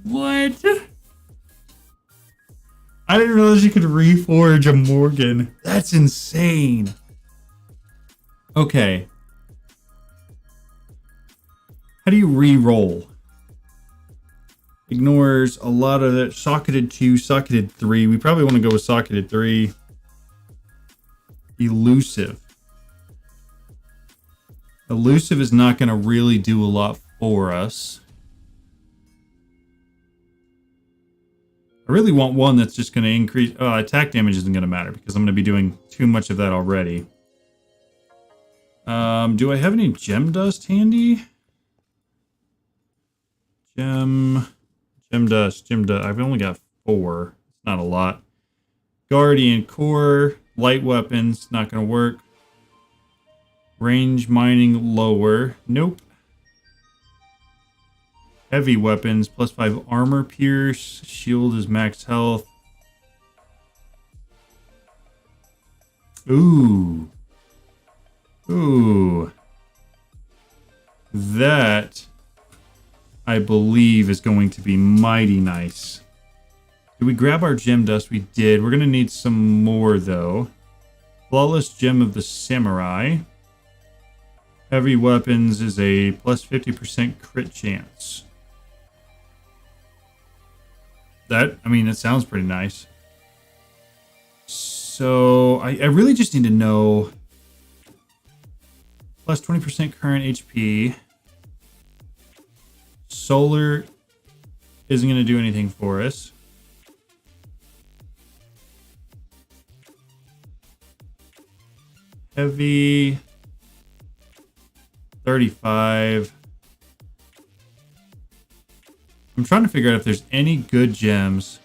A: What? I didn't realize you could reforge a Morgan. That's insane. Okay. How do you re-roll? Ignores a lot of that. Socketed 2, socketed 3. We probably want to go with socketed 3. Elusive. Elusive is not going to really do a lot for us. I really want one that's just going to increase... attack damage isn't going to matter because I'm going to be doing too much of that already. Do I have any gem dust handy? Gem dust. I've only got 4. It's not a lot. Guardian core. Light weapons. Not going to work. Range mining lower. Nope. Heavy weapons. +5 armor pierce. Shield is max health. Ooh. Ooh. That, I believe, is going to be mighty nice. Did we grab our gem dust? We did. We're going to need some more, though. Flawless Gem of the Samurai. Heavy weapons is a +50% crit chance. That sounds pretty nice. So, I really just need to know... +20% current HP. Solar isn't going to do anything for us. Heavy 35. I'm trying to figure out if there's any good gems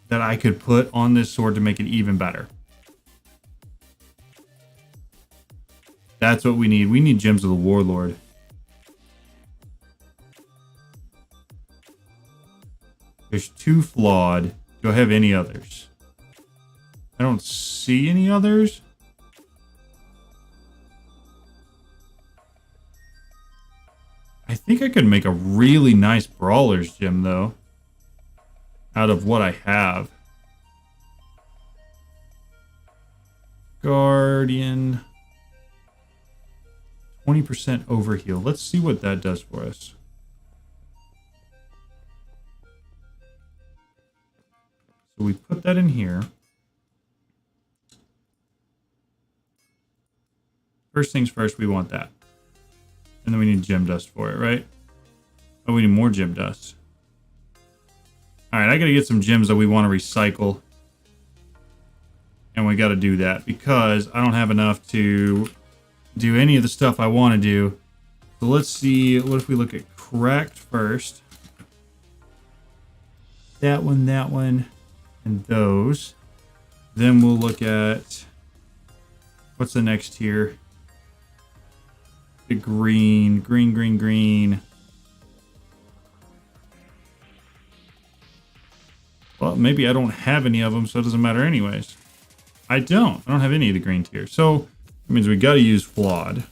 A: that I could put on this sword to make it even better. That's what we need. We need gems of the Warlord. There's 2 flawed. Do I have any others? I don't see any others. I think I could make a really nice Brawler's gem, though, out of what I have. Guardian. 20% overheal. Let's see what that does for us. So we put that in here. First things first, we want that. And then we need gem dust for it, right? Oh, we need more gem dust. Alright, I gotta get some gems that we want to recycle. And we got to do that because I don't have enough to do any of the stuff I want to do. So let's see. What if we look at cracked first? That one, and those. Then we'll look at what's the next tier? The green. Well, maybe I don't have any of them, so it doesn't matter anyways. I don't have any of the green tier. So that means we got to use flawed.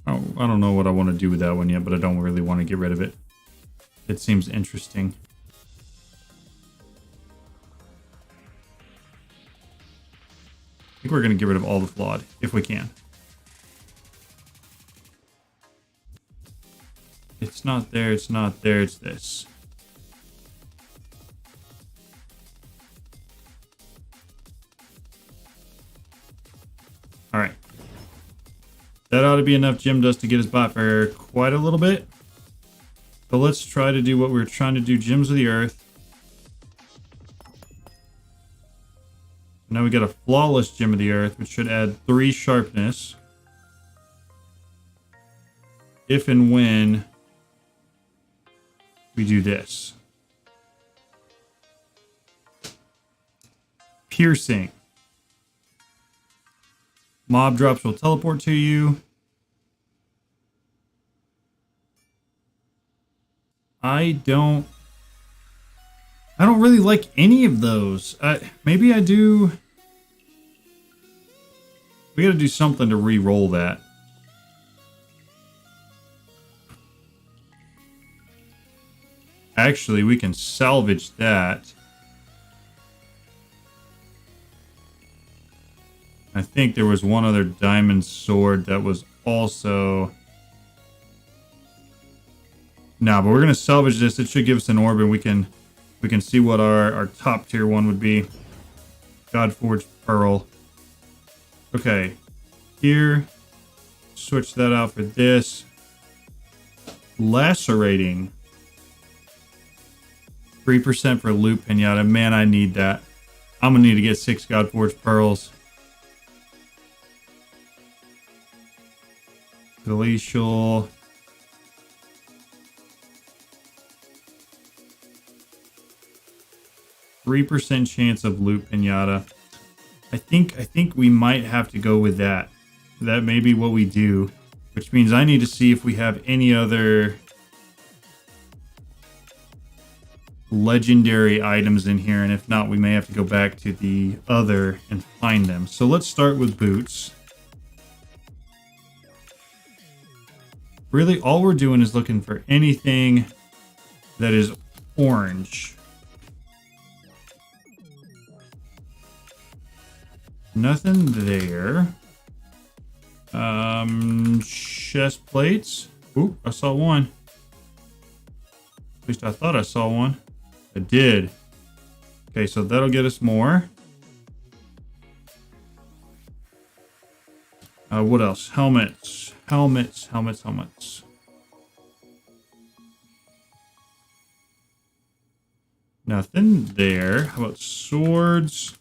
A: Oh, I don't know what I want to do with that one yet, but I don't really want to get rid of it. It seems interesting. I think we're going to get rid of all the flawed, if we can. It's not there, it's not there, it's this. Alright. That ought to be enough gem dust to get us by for quite a little bit. But let's try to do what we were trying to do, gems of the earth. Now we got a flawless gem of the earth, which should add 3 sharpness. If and when we do this. Piercing. Mob drops will teleport to you. I don't really like any of those. Maybe I do. We gotta do something to re-roll that. Actually, we can salvage that. I think there was one other diamond sword that was also... Nah, but we're gonna salvage this. It should give us an orb, and we can see what our top tier one would be. Godforged Pearl. Okay, here, switch that out for this. Lacerating. 3% for loot pinata. Man, I need that. I'm gonna need to get 6 Godforged Pearls. Glacial. %3 chance of loot pinata. I think we might have to go with that. That may be what we do, which means I need to see if we have any other legendary items in here, and if not, we may have to go back to the other and find them. So let's start with boots. Really, all we're doing is looking for anything that is orange. Nothing there. Chest plates. Ooh, I saw one. At least I thought I saw one. I did. Okay, so that'll get us more. What else? Helmets. Helmets. Nothing there. How about swords?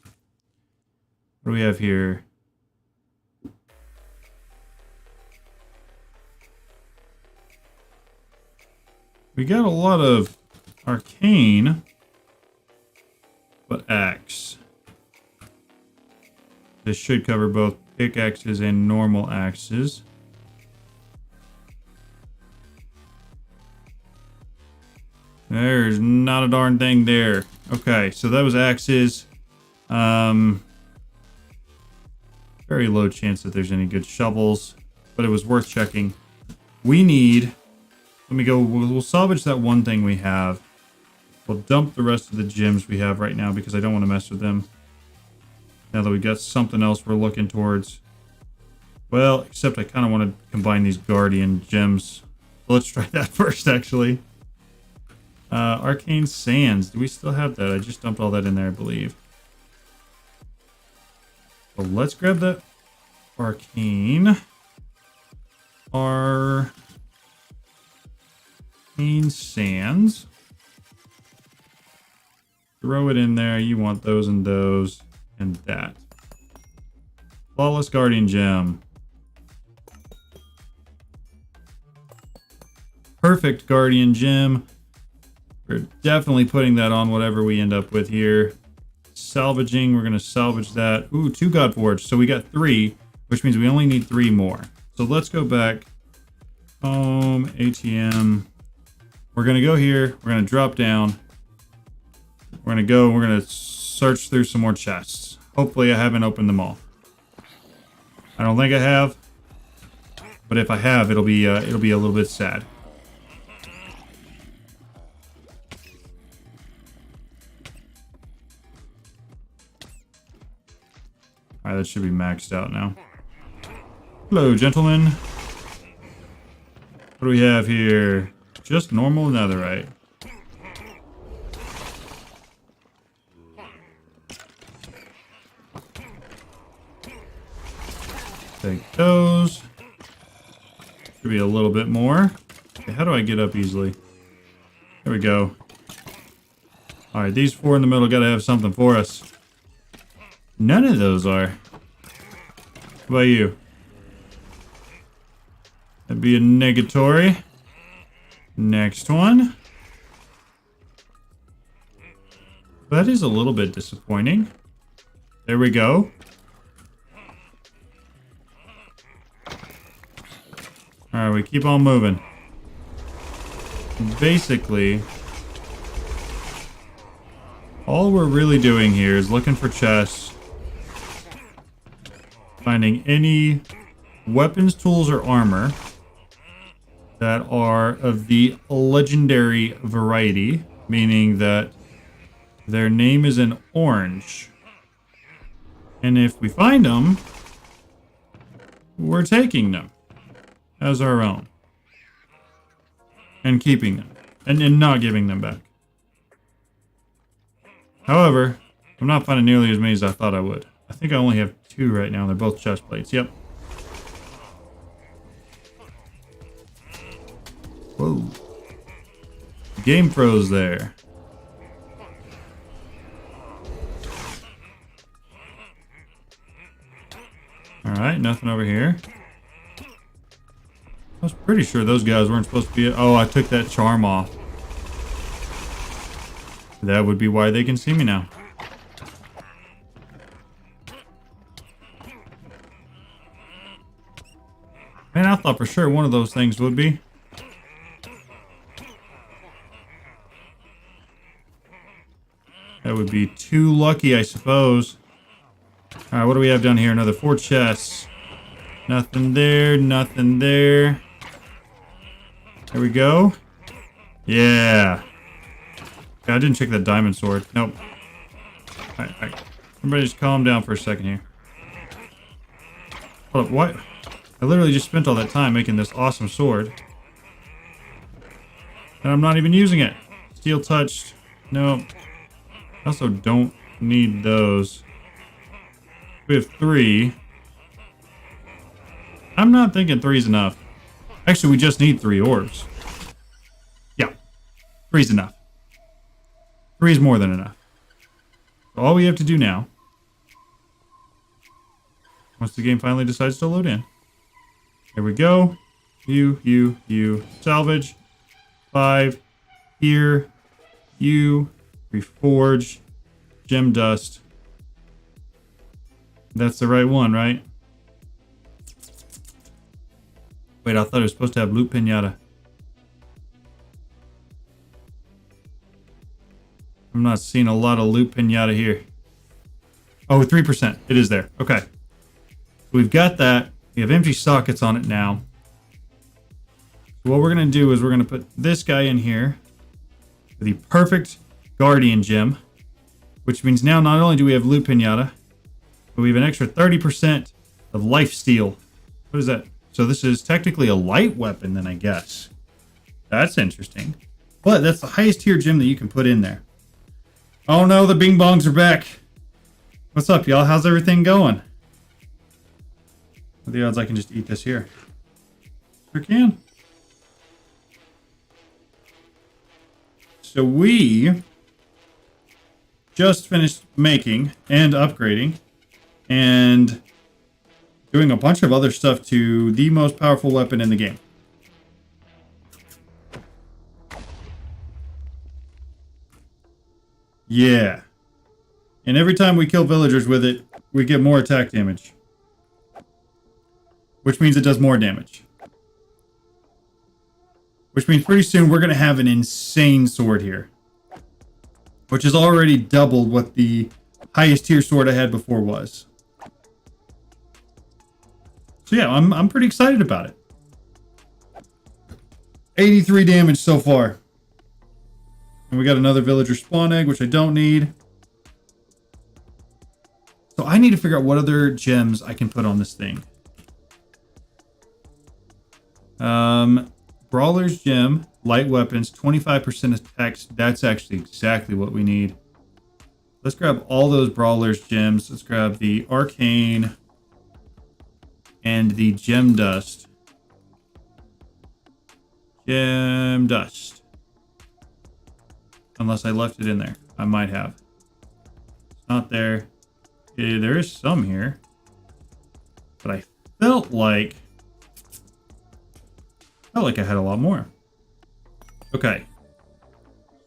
A: What do we have here? We got a lot of arcane, but axe. This should cover both pickaxes and normal axes. There's not a darn thing there. Okay, so that was axes. Very low chance that there's any good shovels, but it was worth checking. We need... Let me go. We'll salvage that one thing we have. We'll dump the rest of the gems we have right now because I don't want to mess with them. Now that we got something else we're looking towards. Well, except I kind of want to combine these guardian gems. So let's try that first, actually. Arcane sands. Do we still have that? I just dumped all that in there, I believe. Well, let's grab that. Arcane Sands. Throw it in there. You want those and those and that. Flawless Guardian Gem. Perfect Guardian Gem. We're definitely putting that on whatever we end up with here. Salvaging, we're going to salvage that. Ooh, 2 God Forge. So we got 3, which means we only need 3 more. So let's go back. Home, ATM. We're going to go here. We're going to drop down. We're going to go. We're going to search through some more chests. Hopefully I haven't opened them all. I don't think I have. But if I have, it'll be a little bit sad. Alright, that should be maxed out now. Hello, gentlemen. What do we have here? Just normal netherite. Take those. Should be a little bit more. Okay, how do I get up easily? There we go. Alright, these 4 in the middle gotta have something for us. None of those are. How about you? That'd be a negatory. Next one. That is a little bit disappointing. There we go. Alright, we keep on moving. Basically, all we're really doing here is looking for chests, finding any weapons, tools, or armor that are of the legendary variety, meaning that their name is in orange. And if we find them, we're taking them as our own and keeping them and not giving them back. However, I'm not finding nearly as many as I thought I would. I think I only have 2 right now. They're both chest plates. Yep. Whoa. Game froze there. Alright, nothing over here. I was pretty sure those guys weren't supposed to be... Oh, I took that charm off. That would be why they can see me now. Man, I thought for sure one of those things would be. That would be too lucky, I suppose. Alright, what do we have down here? Another 4 chests. Nothing there, nothing there. There we go. Yeah. I didn't check that diamond sword. Nope. Everybody just calm down for a second here. Hold up, what? I literally just spent all that time making this awesome sword. And I'm not even using it. Steel touched. Nope. I also don't need those. We have 3. I'm not thinking 3's enough. Actually, we just need 3 orbs. Yeah. 3's enough. 3 is more than enough. So all we have to do now, once the game finally decides to load in. Here we go. You. Salvage. 5. Here. You. Reforge. Gem dust. That's the right one, right? Wait, I thought it was supposed to have loot pinata. I'm not seeing a lot of loot pinata here. Oh, 3%. It is there. Okay. We've got that. We have empty sockets on it now. So what we're going to do is we're going to put this guy in here for the perfect Guardian Gem, which means now not only do we have loot pinata, but we have an extra 30% of life steal. What is that? So this is technically a light weapon then, I guess. That's interesting. But that's the highest tier gem that you can put in there. Oh no, the bing bongs are back. What's up, y'all? How's everything going? What are the odds I can just eat this here? Sure can. So we just finished making and upgrading and doing a bunch of other stuff to the most powerful weapon in the game. Yeah. And every time we kill villagers with it, we get more attack damage. Which means it does more damage. Which means pretty soon we're going to have an insane sword here. Which has already doubled what the highest tier sword I had before was. So yeah, I'm pretty excited about it. 83 damage so far. And we got another villager spawn egg, which I don't need. So I need to figure out what other gems I can put on this thing. Brawler's gem, light weapons, 25% attacks. That's actually exactly what we need. Let's grab all those Brawler's gems. Let's grab the arcane and the gem dust. Gem dust. Unless I left it in there. I might have. It's not there. Okay, there is some here. But I felt like I had a lot more. Okay.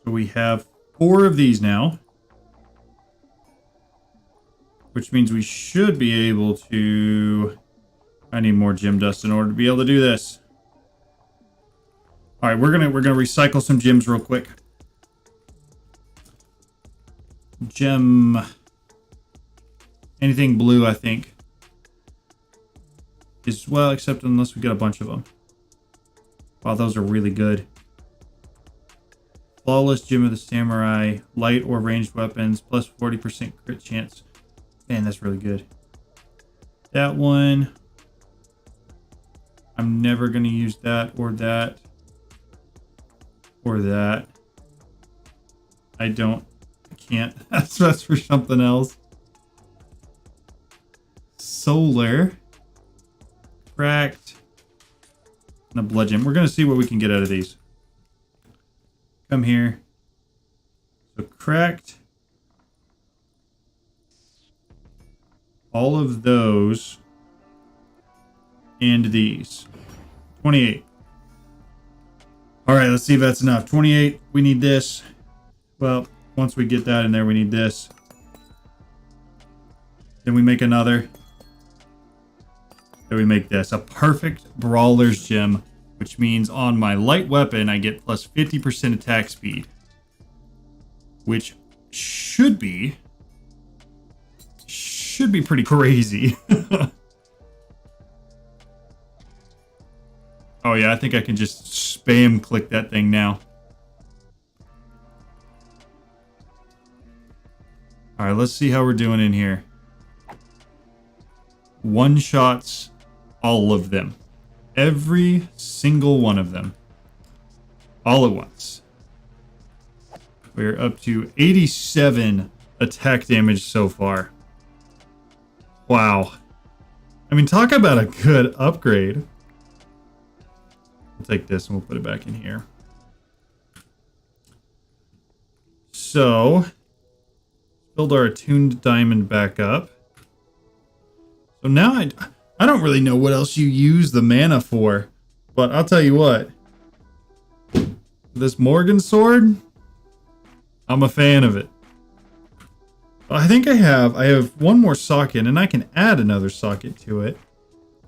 A: So we have 4 of these now. Which means we should be able to... I need more gem dust in order to be able to do this. Alright, we're gonna recycle some gems real quick. Gem... anything blue, I think. Is, well, except unless we get a bunch of them. Wow, those are really good. Flawless Gem of the Samurai. Light or ranged weapons. Plus 40% crit chance. Man, that's really good. That one. I'm never going to use that or that. Or that. I can't. That's for something else. Solar. Cracked. And a bludgeon. We're going to see what we can get out of these. Come here. So cracked. All of those. And these. 28. Alright, let's see if that's enough. 28. We need this. Well, once we get that in there, we need this. Then we make another. Then we make this. A perfect Brawler's Gem. Which means on my light weapon, I get plus 50% attack speed. Which should be pretty crazy. Oh yeah, I think I can just spam click that thing now. Alright, let's see how we're doing in here. One shots, all of them. Every single one of them. All at once. We're up to 87 attack damage so far. Wow. I mean, talk about a good upgrade. We'll take this and we'll put it back in here. So, build our attuned diamond back up. So now I don't really know what else you use the mana for, but I'll tell you what. This Morgan sword, I'm a fan of it. I think I have one more socket, and I can add another socket to it.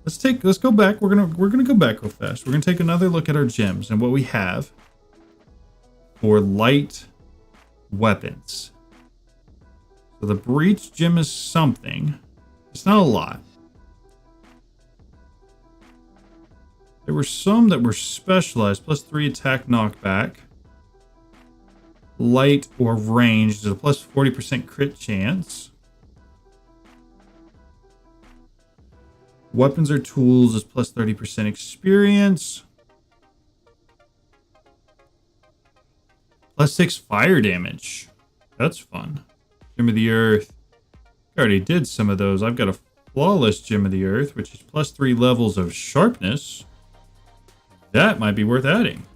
A: Let's go back. We're gonna go back real fast. We're gonna take another look at our gems and what we have for light weapons. So the breach gem is something. It's not a lot. There were some that were specialized, plus 3 attack knockback. Light or ranged is a plus 40% crit chance. Weapons or tools is plus 30% experience. Plus 6 fire damage. That's fun. Gem of the Earth. I already did some of those. I've got a Flawless Gem of the Earth, which is plus 3 levels of sharpness. That might be worth adding.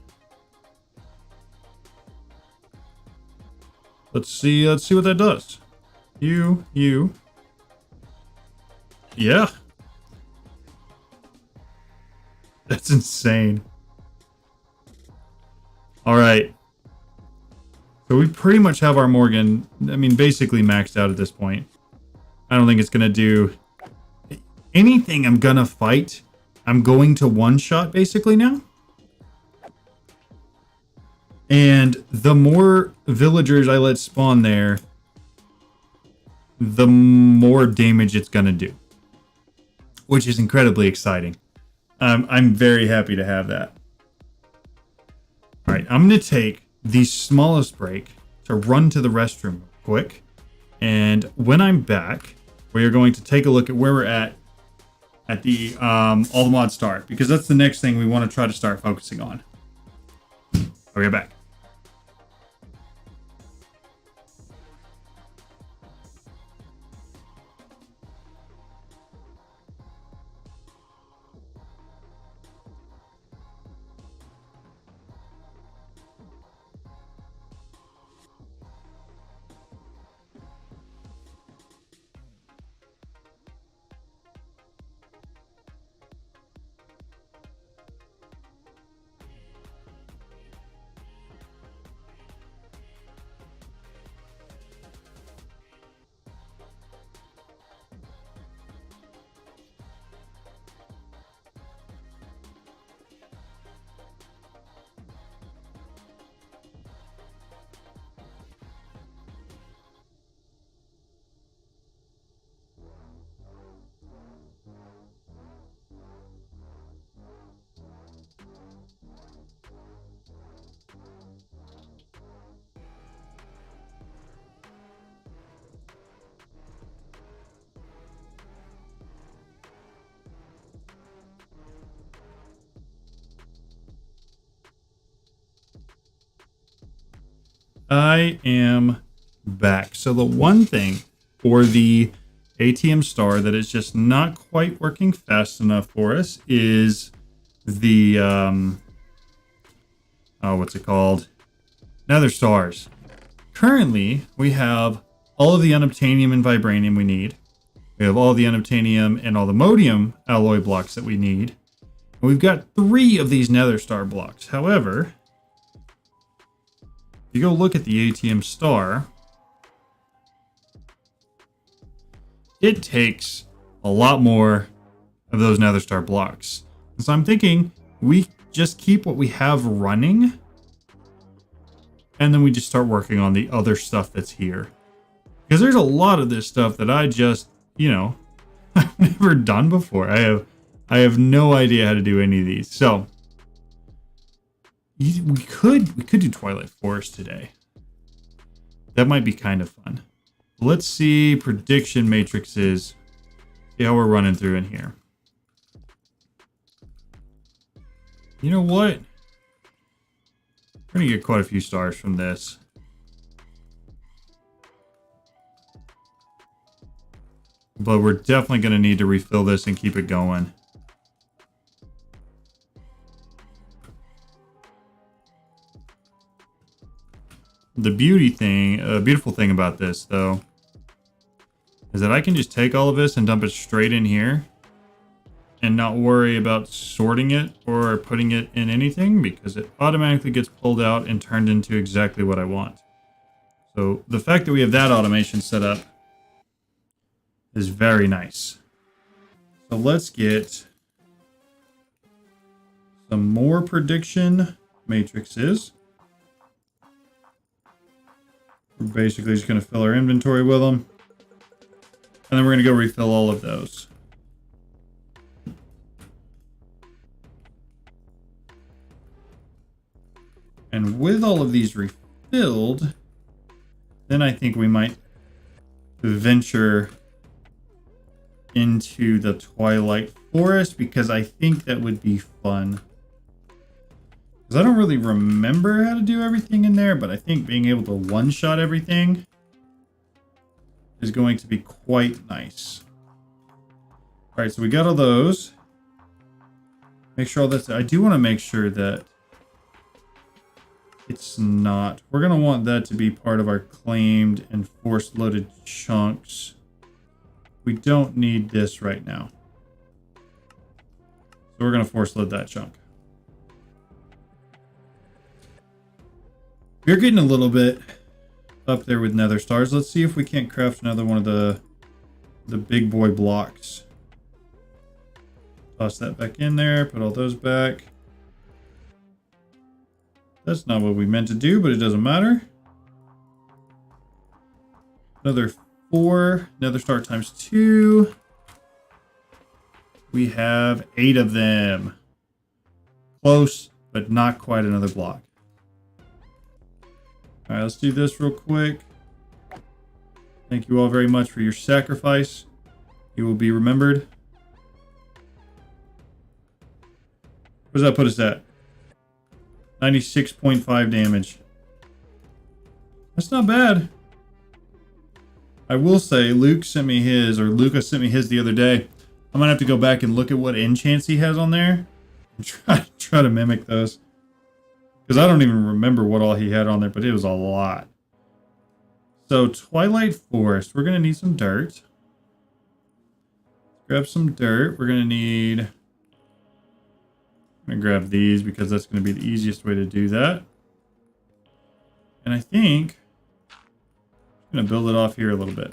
A: Let's see what that does. You. Yeah. That's insane. All right. So we pretty much have our Morgan, I mean, basically maxed out at this point. I don't think it's going to do anything I'm going to fight. I'm going to one-shot basically now. And the more villagers I let spawn there, the more damage it's going to do. Which is incredibly exciting. I'm very happy to have that. All right, I'm going to take the smallest break to run to the restroom quick. And when I'm back, we are going to take a look at where we're at the all the mods start, because that's the next thing we want to try to start focusing on. I'll be back. I am back. So the one thing for the ATM star that is just not quite working fast enough for us is the what's it called? Nether stars. Currently, we have all of the unobtainium and vibranium we need. We have all the unobtainium and all the modium alloy blocks that we need. And we've got 3 of these nether star blocks. However, if you go look at the ATM star, it takes a lot more of those nether star blocks. And so I'm thinking we just keep what we have running, and then we just start working on the other stuff that's here. Because there's a lot of this stuff that I just, I've never done before. I have no idea how to do any of these. So we could do Twilight Forest today. That might be kind of fun. Let's see prediction matrices. See how we're running through in here. You know what? We're gonna get quite a few stars from this. But we're definitely gonna need to refill this and keep it going. The beautiful thing about this, though, is that I can just take all of this and dump it straight in here and not worry about sorting it or putting it in anything, because it automatically gets pulled out and turned into exactly what I want. So the fact that we have that automation set up is very nice. So let's get some more prediction matrices. We're basically just going to fill our inventory with them. And then we're going to go refill all of those. And with all of these refilled, then I think we might venture into the Twilight Forest, because I think that would be fun. Because I don't really remember how to do everything in there, but I think being able to one-shot everything is going to be quite nice. right, so we got all those. Make sure all that's... I do want to make sure that it's not... We're going to want that to be part of our claimed and force loaded chunks. We don't need this right now. So we're going to force load that chunk. We're getting a little bit up there with nether stars. Let's see if we can't craft another one of the big boy blocks. Toss that back in there. Put all those back. That's not what we meant to do, but it doesn't matter. Another 4 nether star times 2. We have 8 of them. Close, but not quite another block. All right, let's do this real quick. Thank you all very much for your sacrifice. You will be remembered. What does that put us at? 96.5 damage. That's not bad. I will say Luke sent me his, or Lucas sent me his the other day. I'm gonna have to go back and look at what enchants he has on there and try to mimic those. Because I don't even remember what all he had on there, but it was a lot. So Twilight Forest, we're gonna need some dirt. Grab some dirt. We're gonna need... I'm gonna grab these because that's gonna be the easiest way to do that. And I think I'm gonna build it off here a little bit.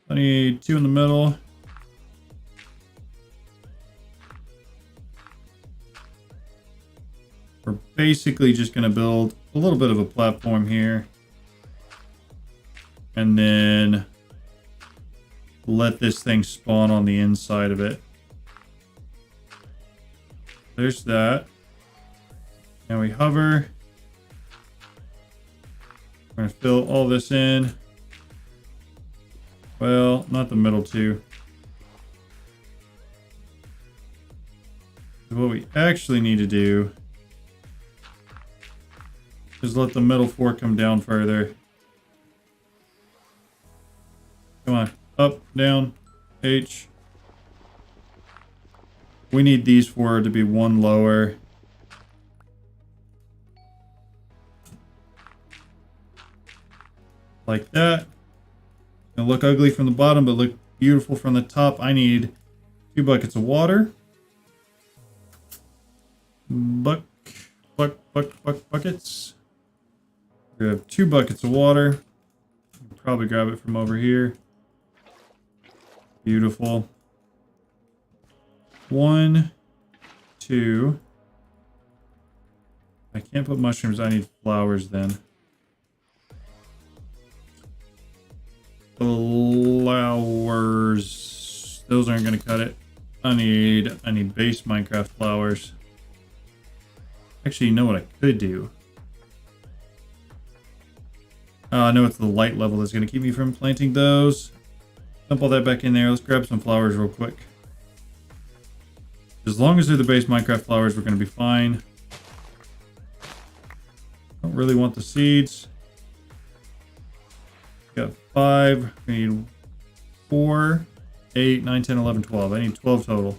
A: I need 2 in the middle. We're basically just going to build a little bit of a platform here. And then let this thing spawn on the inside of it. There's that. Now we hover. We're going to fill all this in. Well, not the middle 2. What we actually need to do is let the middle 4 come down further. Come on. Up, down, H. We need these 4 to be 1 lower. Like that. It'll look ugly from the bottom, but look beautiful from the top. I need 2 buckets of water. Buckets. We have 2 buckets of water. Probably grab it from over here. Beautiful. 1, 2. I can't put mushrooms. I need flowers then. Flowers. Those aren't going to cut it. I need base Minecraft flowers. Actually, you know what I could do? I know it's the light level that's going to keep me from planting those. Dump all that back in there. Let's grab some flowers real quick. As long as they're the base Minecraft flowers, we're going to be fine. Don't really want the seeds. Got 5. We need 4, 8, 9, 10, 11, 12. I need 12 total.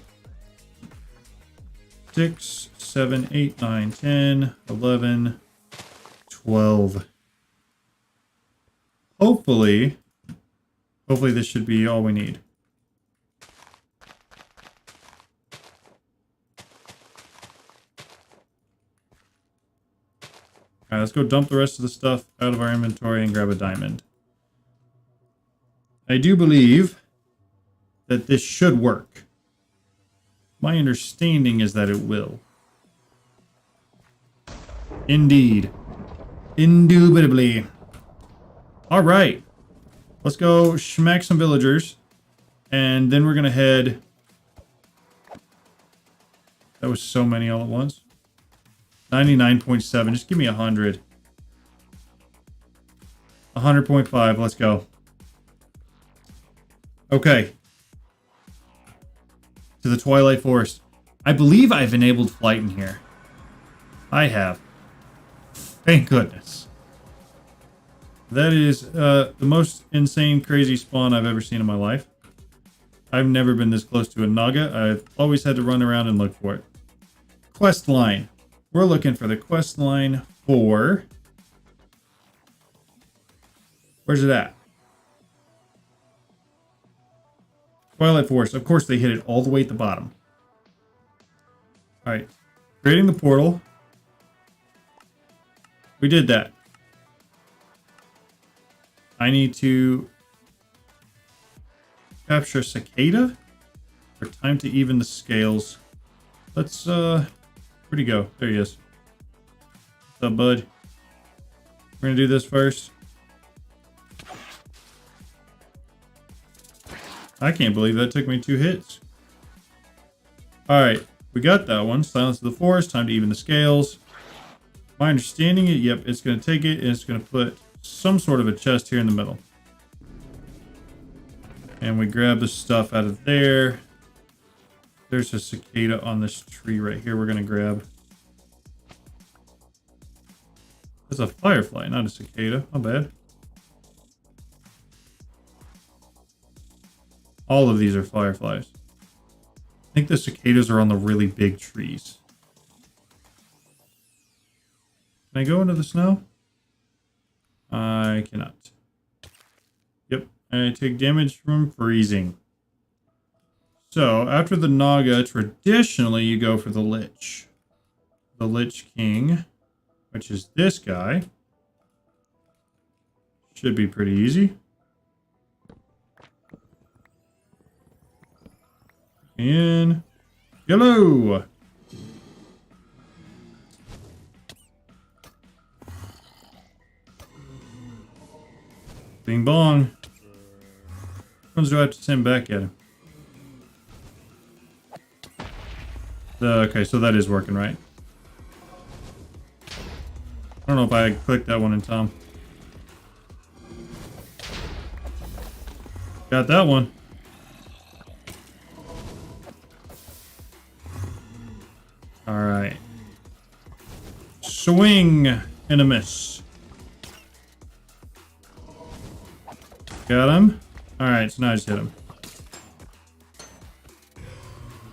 A: 6, 7, 8, 9, 10, 11, 12. Hopefully this should be all we need. All right, let's go dump the rest of the stuff out of our inventory and grab a diamond. I do believe that this should work. My understanding is that it will. Indeed. Indubitably. All right. Let's go smack some villagers. And then we're going to head... That was so many all at once. 99.7. Just give me 100. 100.5. Let's go. Okay. To the Twilight Forest. I believe I've enabled flight in here. I have. Thank goodness. That is the most insane, crazy spawn I've ever seen in my life. I've never been this close to a Naga. I've always had to run around and look for it. Quest line. We're looking for the quest line for... Where's it at? Twilight Forest. Of course, they hit it all the way at the bottom. Alright. Creating the portal. We did that. I need to capture Cicada for time to even the scales. Let's, where'd he go? There he is. What's up, bud? We're gonna do this first. I can't believe that took me 2 hits. Alright, we got that one. Silence of the Forest, time to even the scales. My understanding it, yep, it's going to take it and it's going to put some sort of a chest here in the middle. And we grab the stuff out of there. There's a cicada on this tree right here we're going to grab. That's a firefly, not a cicada. My bad. All of these are fireflies. I think the cicadas are on the really big trees. Can I go into the snow? I cannot. Yep, I take damage from freezing. So, after the Naga, traditionally you go for the Lich. The Lich King, which is this guy. Should be pretty easy. And yellow. Bing bong. Which ones do I have to send back at him? Okay, so that is working right. I don't know if I clicked that one in time. Got that one. Alright. Swing and a miss. Got him. Alright, so now I just hit him.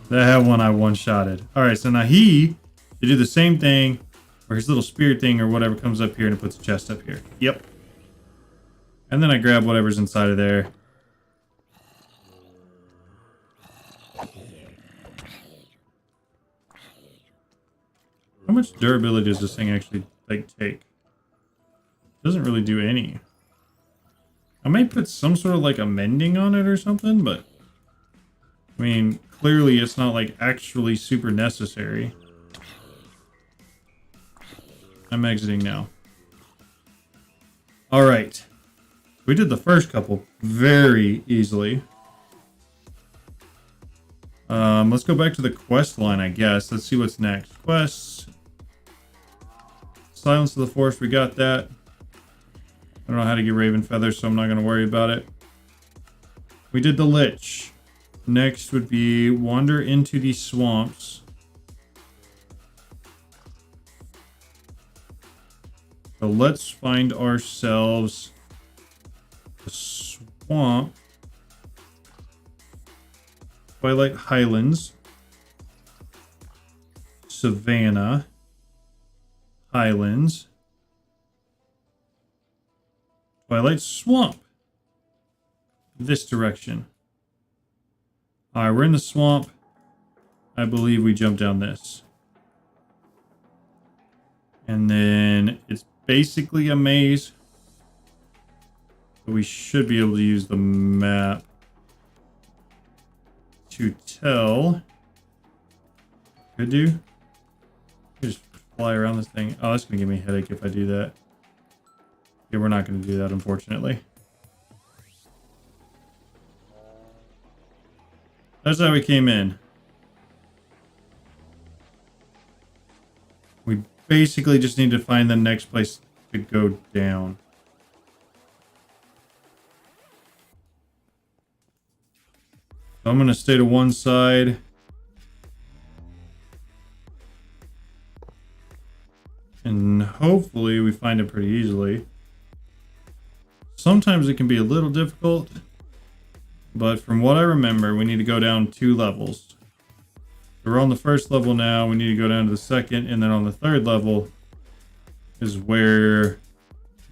A: That had one I one-shotted. Alright, so now you do the same thing, where his little spear thing or whatever comes up here and it puts a chest up here. Yep. And then I grab whatever's inside of there. How much durability does this thing actually take? Doesn't really do any. I might put some sort of like a mending on it or something, but I mean, clearly it's not like actually super necessary. I'm exiting now. All right. We did the first couple very easily. Let's go back to the quest line, I guess. Let's see what's next. Quests. Silence of the Forest, we got that. I don't know how to get Raven Feathers, so I'm not going to worry about it. We did the Lich. Next would be wander into the swamps. So let's find ourselves a swamp. Twilight Highlands. Savannah. Highlands. Twilight Swamp. This direction. Alright, we're in the swamp. I believe we jump down this. And then it's basically a maze. But we should be able to use the map to tell. Could do. Just fly around this thing. Oh, that's going to give me a headache if I do that. Yeah, we're not going to do that, unfortunately. That's how we came in. We basically just need to find the next place to go down. So I'm going to stay to one side. And hopefully we find it pretty easily. Sometimes it can be a little difficult. But from what I remember, we need to go down 2 levels. We're on the first level now. We need to go down to the second, and then on the third level is where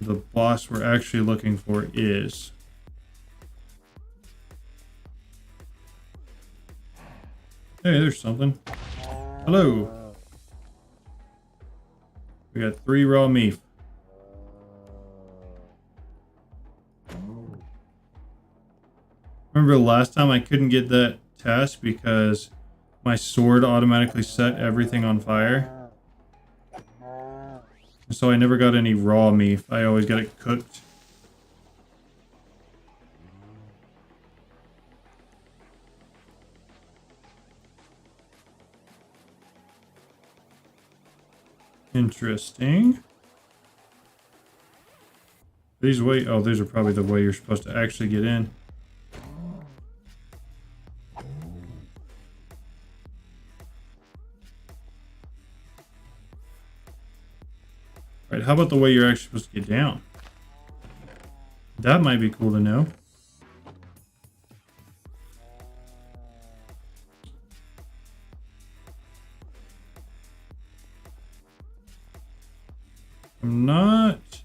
A: the boss we're actually looking for is. Hey, there's something. Hello. We got 3 raw meat. Remember the last time I couldn't get that task because my sword automatically set everything on fire? So I never got any raw meat. I always got it cooked. Interesting. These way, oh, these are probably the way you're supposed to actually get in. Right, how about the way you're actually supposed to get down? That might be cool to know. I'm not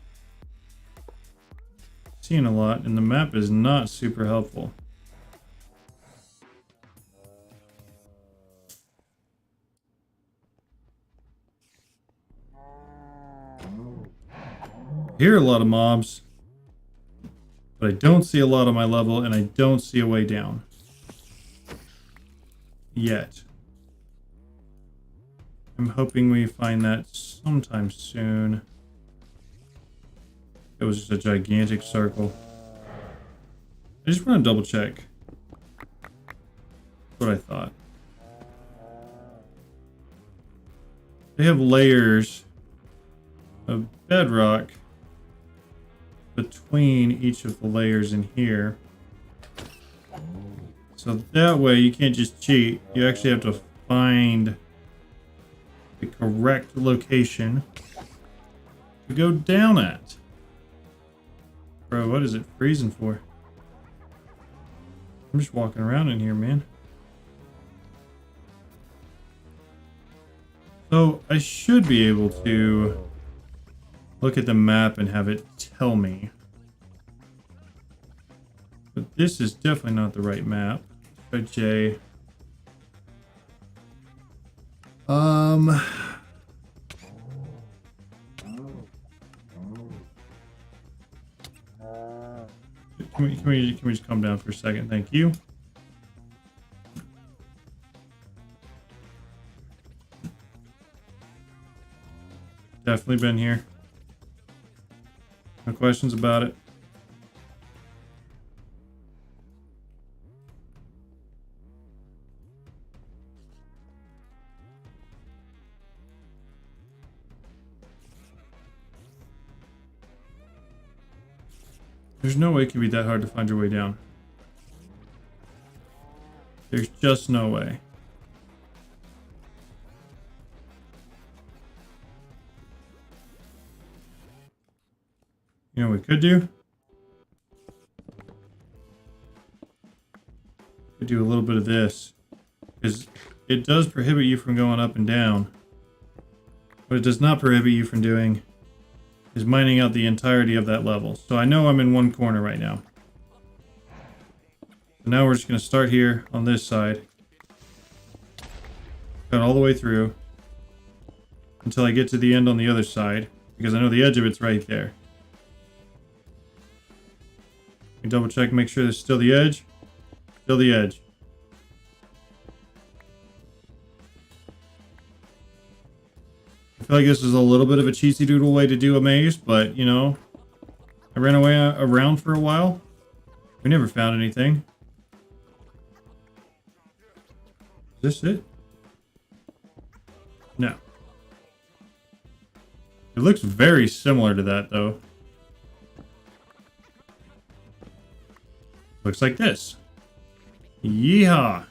A: seeing a lot, and the map is not super helpful. I hear a lot of mobs, but I don't see a lot on my level, and I don't see a way down. Yet. I'm hoping we find that sometime soon. It was just a gigantic circle. I just want to double check. That's what I thought. They have layers of bedrock between each of the layers in here. So that way you can't just cheat. You actually have to find the correct location to go down at. Bro, what is it freezing for? I'm just walking around in here, man. So I should be able to look at the map and have it tell me. But this is definitely not the right map. Try J. Can we just calm down for a second? Thank you. Definitely been here. No questions about it. There's no way it can be that hard to find your way down. There's just no way. You know what we could do? Could do a little bit of this. Because it does prohibit you from going up and down. What it does not prohibit you from doing is mining out the entirety of that level. So I know I'm in one corner right now. So now we're just going to start here on this side. Cut all the way through. Until I get to the end on the other side. Because I know the edge of it's right there. We double check, make sure there's still the edge. Still the edge. I feel like this is a little bit of a cheesy doodle way to do a maze, but, you know, I ran away around for a while. We never found anything. Is this it? No. It looks very similar to that, though. Looks like this. Yeehaw!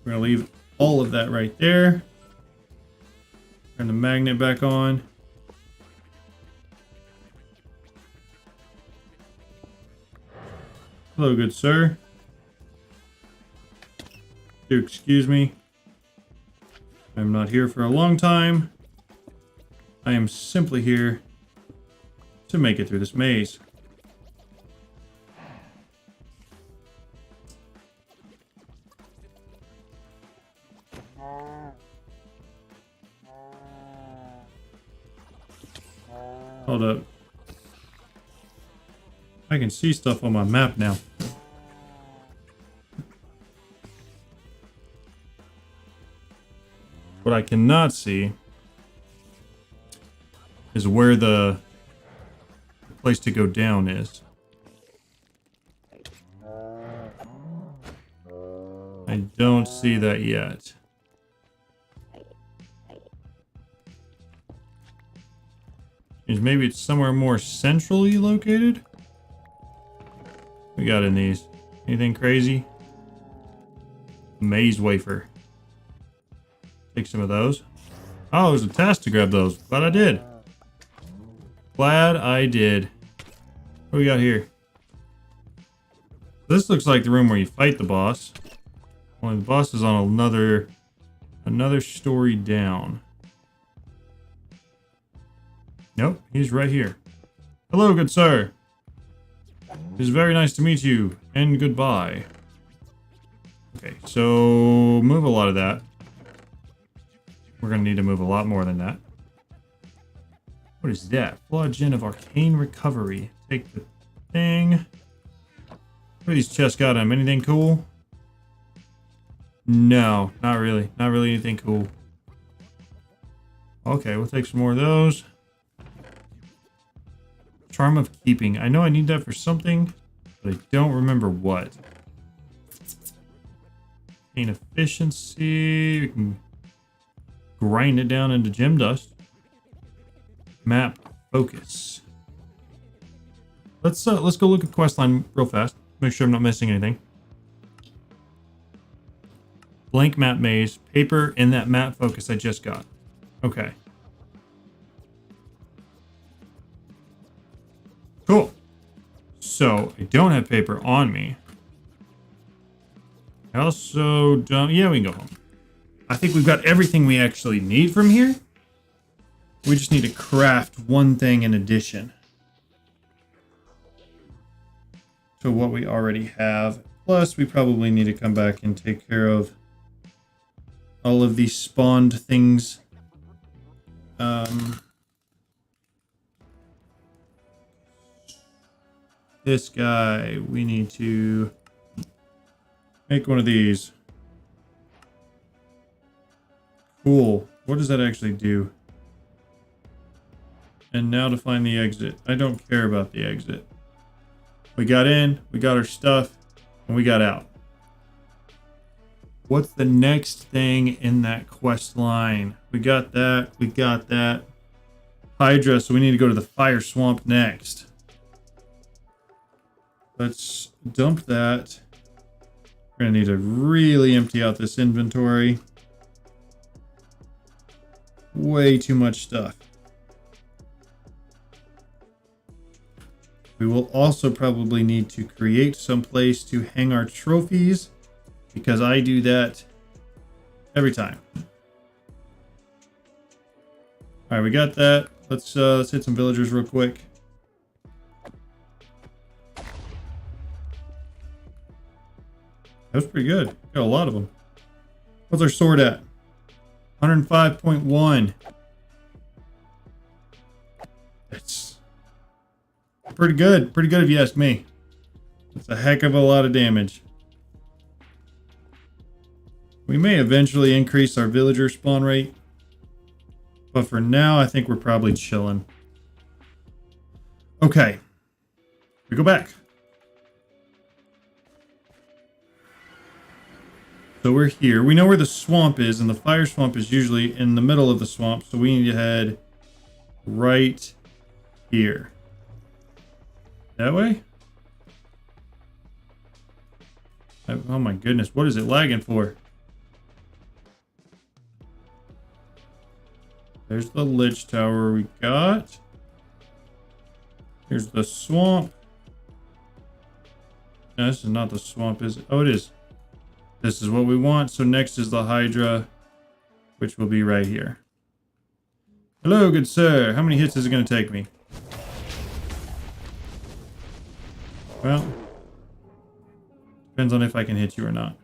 A: We're gonna leave all of that right there. Turn the magnet back on. Hello, good sir. Do excuse me. I'm not here for a long time. I am simply here to make it through this maze. Hold up. I can see stuff on my map now. What I cannot see is where the place to go down is. I don't see that yet. Maybe it's somewhere more centrally located? We got in these. Anything crazy? Maze wafer. Take some of those. Oh, there's a task to grab those. Glad I did. Glad I did. What do we got here? This looks like the room where you fight the boss. Only the boss is on another story down. Nope, he's right here. Hello, good sir. It is very nice to meet you, and goodbye. Okay, so move a lot of that. We're gonna need to move a lot more than that. What is that? Flood of arcane recovery. Take the thing. What are these chests got on them? Anything cool? No, not really. Not really anything cool. Okay, we'll take some more of those. Charm of keeping. I know I need that for something, but I don't remember what. Gain efficiency. We can grind it down into gem dust. Map focus. Let's go look at questline real fast. Make sure I'm not missing anything. Blank map maze. Paper in that map focus I just got. Okay. Cool. So, I don't have paper on me. I also don't... Yeah, we can go home. I think we've got everything we actually need from here. We just need to craft one thing in addition to what we already have. Plus, we probably need to come back and take care of all of these spawned things. This guy, we need to make one of these. Cool. What does that actually do? And now to find the exit. I don't care about the exit. We got in, we got our stuff, and we got out. What's the next thing in that quest line? We got that, we got that. Hydra, so we need to go to the fire swamp next. Let's dump that. We're gonna need to really empty out this inventory. Way too much stuff. We will also probably need to create some place to hang our trophies, because I do that every time. All right, we got that. Let's hit some villagers real quick. That was pretty good. Got a lot of them. What's our sword at? 105.1. That's pretty good. Pretty good if you ask me. That's a heck of a lot of damage. We may eventually increase our villager spawn rate, but for now, I think we're probably chilling. Okay. We go back. So we're here. We know where the swamp is, and the fire swamp is usually in the middle of the swamp, so we need to head right here. That way? Oh my goodness, what is it lagging for? There's the Lich Tower we got. Here's the swamp. No, this is not the swamp, is it? Oh, it is. This is what we want. So next is the Hydra, which will be right here. Hello, good sir. How many hits is it going to take me? Well, depends on if I can hit you or not.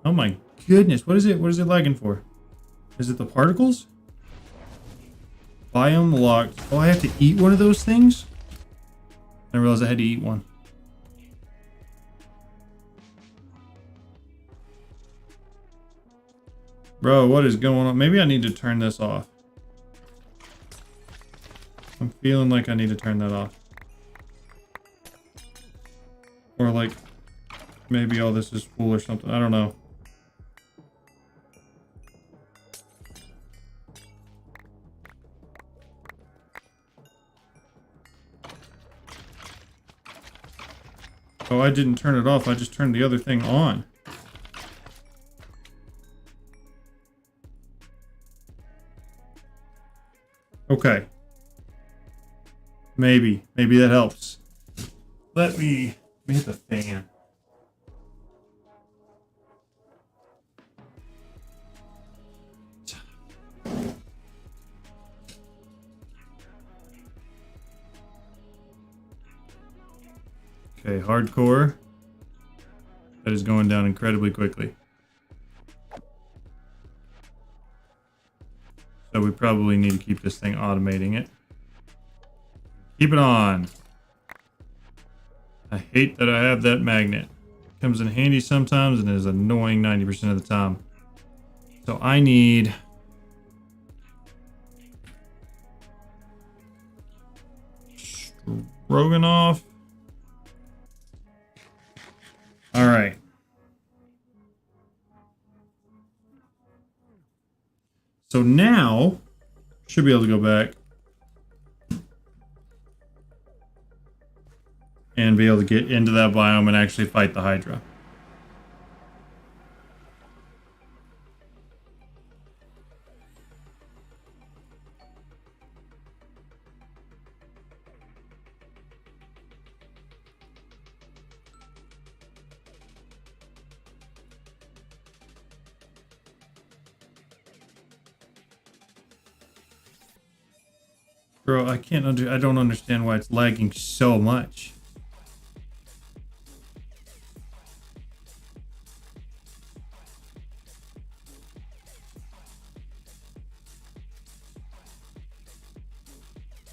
A: Oh my goodness. What is it? What is it lagging for? Is it the particles? Biome locked. Oh, I have to eat one of those things? I realized I had to eat one. Bro, what is going on? Maybe I need to turn this off. I'm feeling like I need to turn that off. Or like, maybe all this is full or something. I don't know. Oh, I didn't turn it off. I just turned the other thing on. Okay. Maybe that helps. Let me hit the fan. Okay, hardcore. That is going down incredibly quickly. So we probably need to keep this thing automating it. Keep it on. I hate that I have that magnet. It comes in handy sometimes and is annoying 90% of the time. So I need... Stroganoff. All right. So now, should be able to go back and be able to get into that biome and actually fight the Hydra. Bro, I don't understand why it's lagging so much.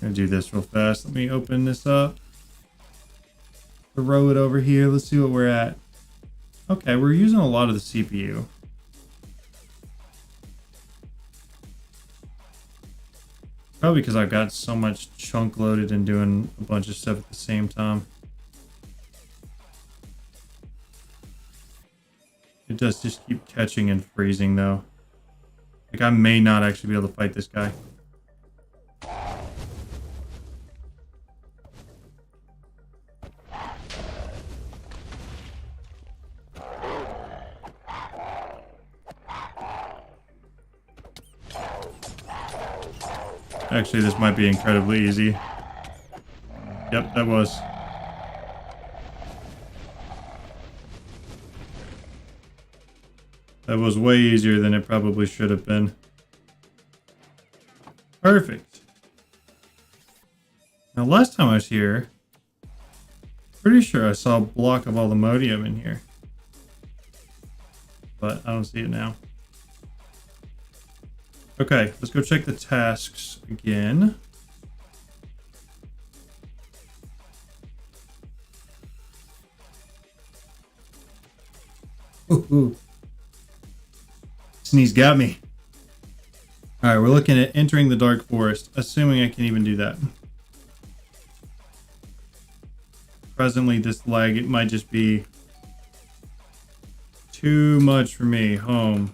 A: I'm gonna do this real fast. Let me open this up. Throw it over here. Let's see what we're at. Okay, we're using a lot of the CPU. Probably because I've got so much chunk loaded and doing a bunch of stuff at the same time. It does just keep catching and freezing though. Like I may not actually be able to fight this guy. Actually, this might be incredibly easy. Yep, that was. That was way easier than it probably should have been. Perfect. Now, last time I was here, pretty sure I saw a block of all the modium in here. But I don't see it now. Okay, let's go check the tasks again. Ooh. Sneeze got me. All right, we're looking at entering the dark forest, assuming I can even do that. Presently, this lag, it might just be too much for me. Home.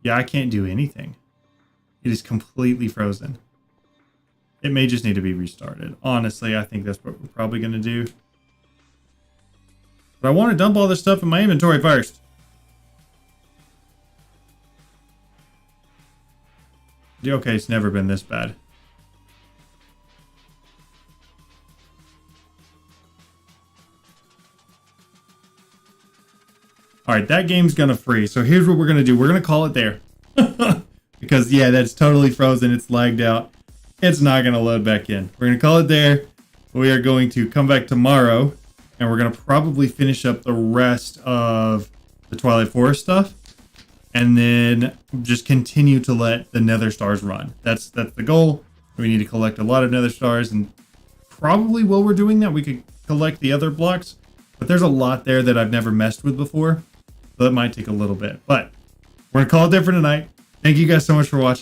A: Yeah, I can't do anything. It is completely frozen. It may just need to be restarted. Honestly, I think that's what we're probably going to do. But I want to dump all this stuff in my inventory first. Okay, it's never been this bad. Alright, that game's gonna freeze. So here's what we're gonna do. We're gonna call it there. Because, yeah, that's totally frozen. It's lagged out. It's not gonna load back in. We're gonna call it there. We are going to come back tomorrow. And we're gonna probably finish up the rest of the Twilight Forest stuff. And then just continue to let the Nether Stars run. That's the goal. We need to collect a lot of Nether Stars. And probably while we're doing that, we could collect the other blocks. But there's a lot there that I've never messed with before. So that might take a little bit. But we're going to call it there for tonight. Thank you guys so much for watching.